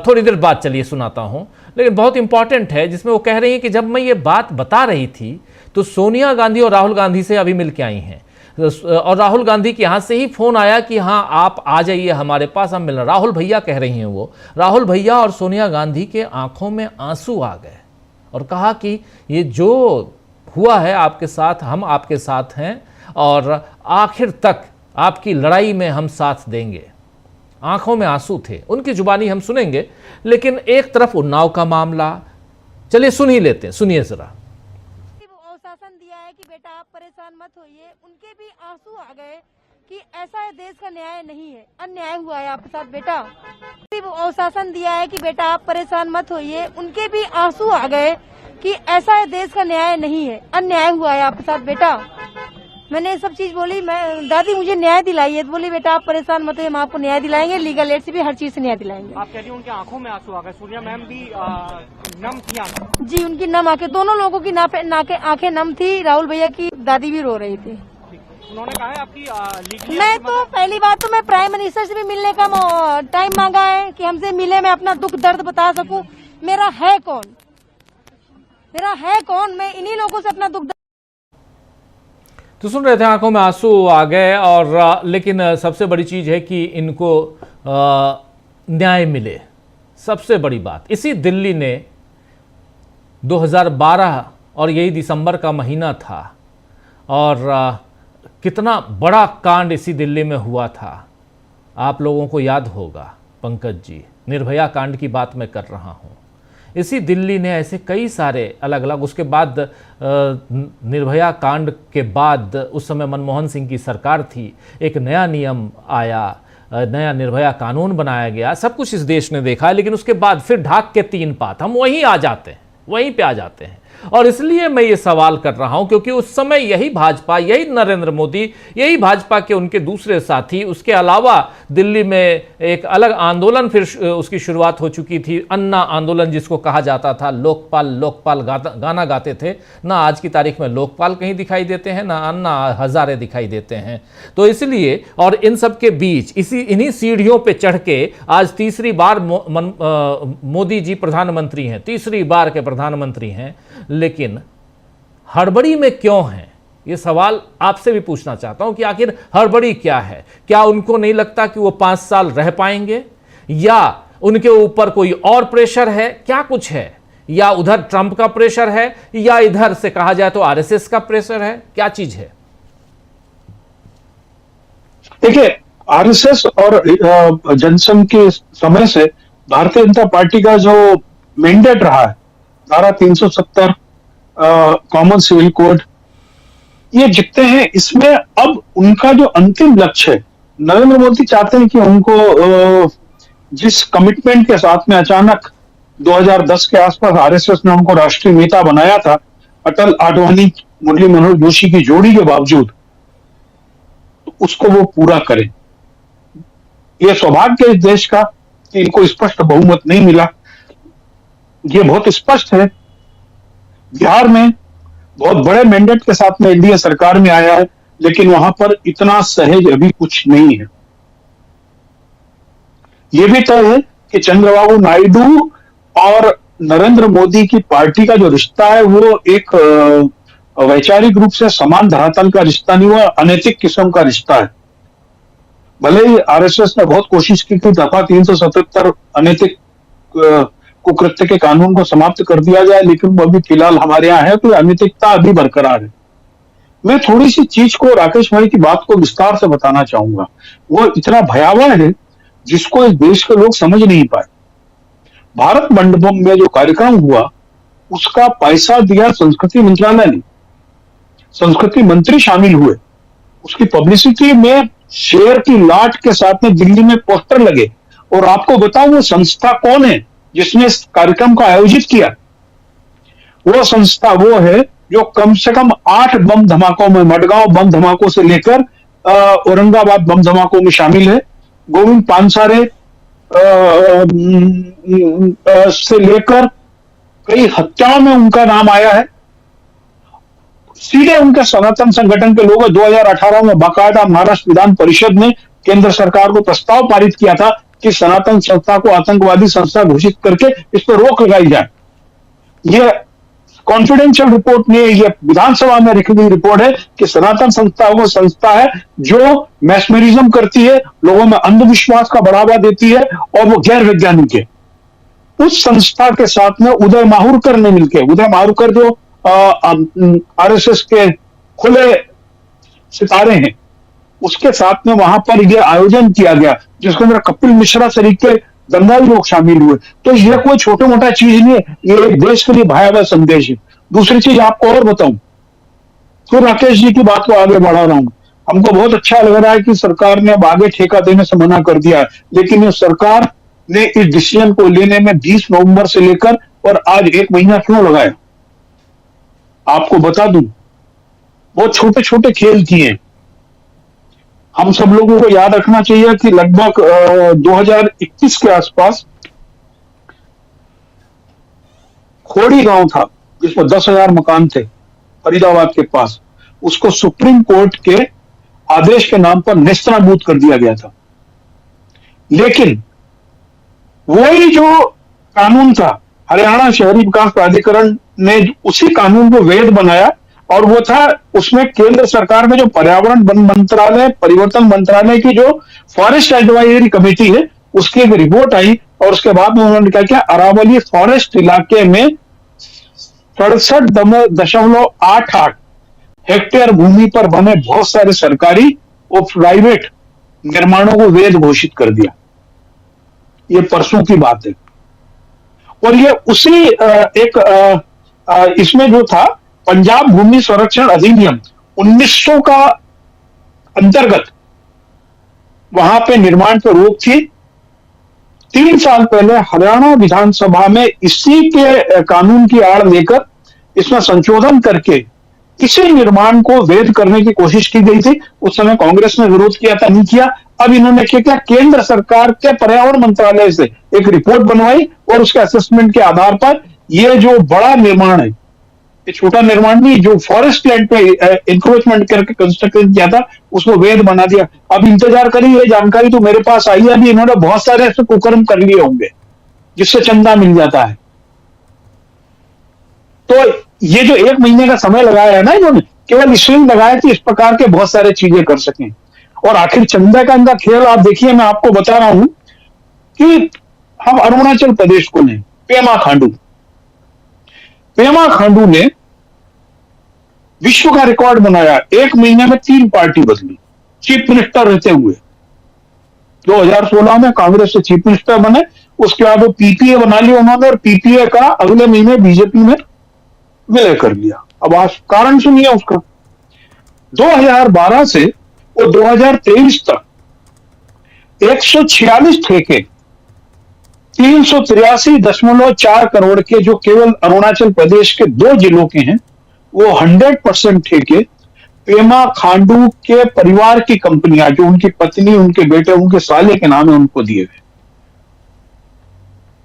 थोड़ी देर बाद चलिए सुनाता हूं, लेकिन बहुत इंपॉर्टेंट है, जिसमें वो कह रही है कि जब मैं ये बात बता रही थी तो सोनिया गांधी और राहुल गांधी से अभी मिल के आई हैं, और राहुल गांधी के यहाँ से ही फोन आया कि हाँ आप आ जाइए हमारे पास, हम मिलना। राहुल भैया कह रही हैं वो, राहुल भैया और सोनिया गांधी के आंखों में आंसू आ गए और कहा कि ये जो हुआ है आपके साथ, हम आपके साथ हैं और आखिर तक आपकी लड़ाई में हम साथ देंगे। आंखों में आंसू थे, उनकी जुबानी हम सुनेंगे, लेकिन एक तरफ उन्नाव का मामला, चलिए सुन ही लेते हैं, सुनिए जरा। शासन दिया है कि बेटा आप परेशान मत होइए, उनके भी आंसू आ गए कि ऐसा है, देश का न्याय नहीं है, अन्याय हुआ है आपके साथ बेटा। शासन दिया है कि बेटा आप परेशान मत होइए, उनके भी आंसू आ गए कि ऐसा देश का न्याय नहीं है, अन्याय हुआ है आपके साथ बेटा। मैंने ये सब चीज बोली, मैं दादी मुझे न्याय दिलाइए, तो बोली बेटा आप परेशान मत होइए, हम आपको न्याय दिलाएंगे, लीगल एड से भी हर चीज से न्याय दिलाएंगे। आप कह रही हैं उनकी आंखों में आंसू आ गए, सूर्या मैम भी नम थी आंखें। जी उनकी नम आंखें, दोनों लोगों की आंखें नम थी, राहुल भैया की दादी भी रो रही थी। उन्होंने कहा है आपकी लीगली मैं तो पहली बात तो मैं प्राइम मिनिस्टर से भी मिलने का टाइम मांगा है कि हमसे मिले, मैं अपना दुख दर्द बता सकूं। मेरा है कौन, मैं इन्हीं लोगों से अपना दुख। तो सुन रहे थे, आंखों में आंसू आ गए। और लेकिन सबसे बड़ी चीज है कि इनको न्याय मिले, सबसे बड़ी बात। इसी दिल्ली ने 2012 और यही दिसंबर का महीना था, और कितना बड़ा कांड इसी दिल्ली में हुआ था, आप लोगों को याद होगा पंकज जी, निर्भया कांड की बात मैं कर रहा हूं। इसी दिल्ली ने ऐसे कई सारे अलग अलग, उसके बाद निर्भया कांड के बाद उस समय मनमोहन सिंह की सरकार थी, एक नया नियम आया, नया निर्भया कानून बनाया गया, सब कुछ इस देश ने देखा है। लेकिन उसके बाद फिर ढाक के 3 पात, हम वहीं आ जाते हैं, वहीं पे आ जाते हैं। और इसलिए मैं ये सवाल कर रहा हूं क्योंकि उस समय यही भाजपा, यही नरेंद्र मोदी, यही भाजपा के उनके दूसरे साथी, उसके अलावा दिल्ली में एक अलग आंदोलन फिर उसकी शुरुआत हो चुकी थी, अन्ना आंदोलन जिसको कहा जाता था। लोकपाल लोकपाल गाना गाते थे ना, आज की तारीख में लोकपाल कहीं दिखाई देते हैं ना अन्ना हजारे दिखाई देते हैं। तो इसलिए, और इन सब के बीच इन्हीं सीढ़ियों पे चढ़ के आज तीसरी बार मोदी जी प्रधानमंत्री हैं, तीसरी बार के प्रधानमंत्री हैं। लेकिन हड़बड़ी में क्यों है, ये सवाल आपसे भी पूछना चाहता हूं कि आखिर हड़बड़ी क्या है? क्या उनको नहीं लगता कि वो 5 साल रह पाएंगे, या उनके ऊपर कोई और प्रेशर है, क्या कुछ है? या उधर ट्रंप का प्रेशर है, या इधर से कहा जाए तो आरएसएस का प्रेशर है, क्या चीज है? देखिए, आरएसएस और जनसंघ के समय से भारतीय जनता पार्टी का जो मैंडेट रहा है, धारा 370 कॉमन सिविल कोड, ये जितने हैं, इसमें अब उनका जो अंतिम लक्ष्य है, नरेंद्र मोदी चाहते हैं कि उनको जिस कमिटमेंट के साथ में अचानक 2010 के आसपास आरएसएस ने उनको राष्ट्रीय नेता बनाया था, अटल आडवाणी मुरली मनोहर जोशी की जोड़ी के बावजूद, तो उसको वो पूरा करें। ये सौभाग्य है इस देश का कि इनको स्पष्ट बहुमत नहीं मिला। ये बहुत स्पष्ट है, बिहार में बहुत बड़े मैंडेट के साथ में एनडीए सरकार में आया है, लेकिन वहां पर इतना सहज अभी कुछ नहीं है। यह भी तय है कि चंद्रबाबू नायडू और नरेंद्र मोदी की पार्टी का जो रिश्ता है वो एक वैचारिक रूप से समान धरातल का रिश्ता नहीं हुआ, अनैतिक किस्म का रिश्ता है। भले ही आरएसएस ने बहुत कोशिश की कि दफा 377 अनैतिक कुकृत्य के कानून को समाप्त कर दिया जाए, लेकिन वो अभी फिलहाल हमारे यहाँ है, तो अनैतिकता अभी बरकरार है। मैं थोड़ी सी चीज को, राकेश भाई की बात को विस्तार से बताना चाहूंगा। वो इतना भयावह है जिसको इस देश के लोग समझ नहीं पाए। भारत मंडपम में जो कार्यक्रम हुआ उसका पैसा दिया संस्कृति मंत्रालय ने, संस्कृति मंत्री शामिल हुए, उसकी पब्लिसिटी में शेयर की लाट के साथ में दिल्ली में पोस्टर लगे। और आपको बताऊं वो संस्था कौन है जिसने इस कार्यक्रम को आयोजित किया? वो संस्था वो है जो कम से कम 8 बम धमाकों में, मडगांव बम धमाकों से लेकर औरंगाबाद बम धमाकों में शामिल है। गोविंद पानसारे से लेकर कई हत्याओं में उनका नाम आया है। सीधे उनके सनातन संगठन के लोग 2018 में बाकायदा महाराष्ट्र विधान परिषद ने केंद्र सरकार को प्रस्ताव पारित किया था कि सनातन संस्था को आतंकवादी संस्था घोषित करके इस पर रोक लगाई जाए। यह कॉन्फिडेंशियल रिपोर्ट नहीं है, यह विधानसभा में लिखी गई रिपोर्ट है कि सनातन संस्था वो संस्था है जो मैस्मरिज्म करती है, लोगों में अंधविश्वास का बढ़ावा देती है और वो गैर वैज्ञानिक है। उस संस्था के साथ में उदय माहुरकर ने मिलकर, उदय माहुरकर जो आरएसएस के खुले सितारे हैं, उसके साथ में वहां पर यह आयोजन किया गया जिसके अंदर कपिल मिश्रा सरीके दंगाई लोग शामिल हुए। तो यह कोई छोटा मोटा चीज नहीं है, यह एक देश के लिए भयावह संदेश है। दूसरी चीज आपको और बताऊं, तो राकेश जी की बात को आगे बढ़ा रहा हूं। हमको बहुत अच्छा लग रहा है कि सरकार ने अब आगे ठेका देने से मना कर दिया है, लेकिन ये सरकार ने इस डिसीजन को लेने में 20 नवंबर से लेकर और आज 1 महीना क्यों लगाया? आपको बता दूं, बहुत छोटे छोटे खेल किए। हम सब लोगों को याद रखना चाहिए कि लगभग 2021 के आसपास खोड़ी गांव था जिसमें 10,000 मकान थे फरीदाबाद के पास, उसको सुप्रीम कोर्ट के आदेश के नाम पर नेस्तनाबूद कर दिया गया था। लेकिन वही जो कानून था, हरियाणा शहरी विकास प्राधिकरण ने उसी कानून को वैध बनाया, और वो था उसमें केंद्र सरकार में जो पर्यावरण वन मंत्रालय, परिवर्तन मंत्रालय की जो फॉरेस्ट एडवाइजरी कमेटी है, उसकी एक रिपोर्ट आई, और उसके बाद में उन्होंने क्या किया, अरावली फॉरेस्ट इलाके में 67.88 हेक्टेयर भूमि पर बने बहुत सारे सरकारी और प्राइवेट निर्माणों को वैध घोषित कर दिया। ये परसों की बात है। और ये उसी इसमें जो था पंजाब भूमि संरक्षण अधिनियम 1900 का अंतर्गत वहां पे निर्माण पर रोक थी। 3 साल पहले हरियाणा विधानसभा में इसी के कानून की आड़ लेकर इसमें संशोधन करके इसी निर्माण को वैध करने की कोशिश की गई थी। उस समय कांग्रेस ने विरोध किया था, नहीं किया। अब इन्होंने क्या किया, केंद्र सरकार के पर्यावरण मंत्रालय से एक रिपोर्ट बनवाई, और उसके असेसमेंट के आधार पर यह जो बड़ा निर्माण है, ये छोटा निर्माण नहीं, जो फॉरेस्ट लैंड पे इंक्रोचमेंट करके कंस्ट्रक्शन किया था, उसको वैध बना दिया। अब इंतजार करिए, ये जानकारी तो मेरे पास आई है, अभी इन्होंने बहुत सारे ऐसे कुकर्म कर लिए होंगे जिससे चंदा मिल जाता है। तो ये जो 1 महीने का समय लगाया है ना इन्होंने, केवल इसलिए लगाया कि इस प्रकार के बहुत सारे चीजें कर सकें। और आखिर चंदा का इनका खेल आप देखिए, मैं आपको बता रहा हूं कि हम अरुणाचल प्रदेश को लें, पेमा खांडू ने विश्व का रिकॉर्ड बनाया। 1 महीने में 3 पार्टी बदली, चीफ मिनिस्टर रहते हुए। 2016 में कांग्रेस से चीफ मिनिस्टर बने, उसके बाद वो पीपीए बना लिया उन्होंने, और पीपीए का अगले महीने बीजेपी में विलय कर लिया। अब आप कारण सुनिए उसका। 2012 से वो 2023 तक 146 ठेके 383.4 करोड़ के, जो केवल अरुणाचल प्रदेश के 2 जिलों के हैं, वो 100% ठेके पेमा खांडू के परिवार की कंपनियां, जो उनकी पत्नी, उनके बेटे, उनके साले के नाम है, उनको दिए गए।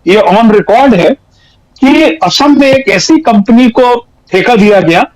ये ऑन रिकॉर्ड है कि असम में एक ऐसी कंपनी को ठेका दिया गया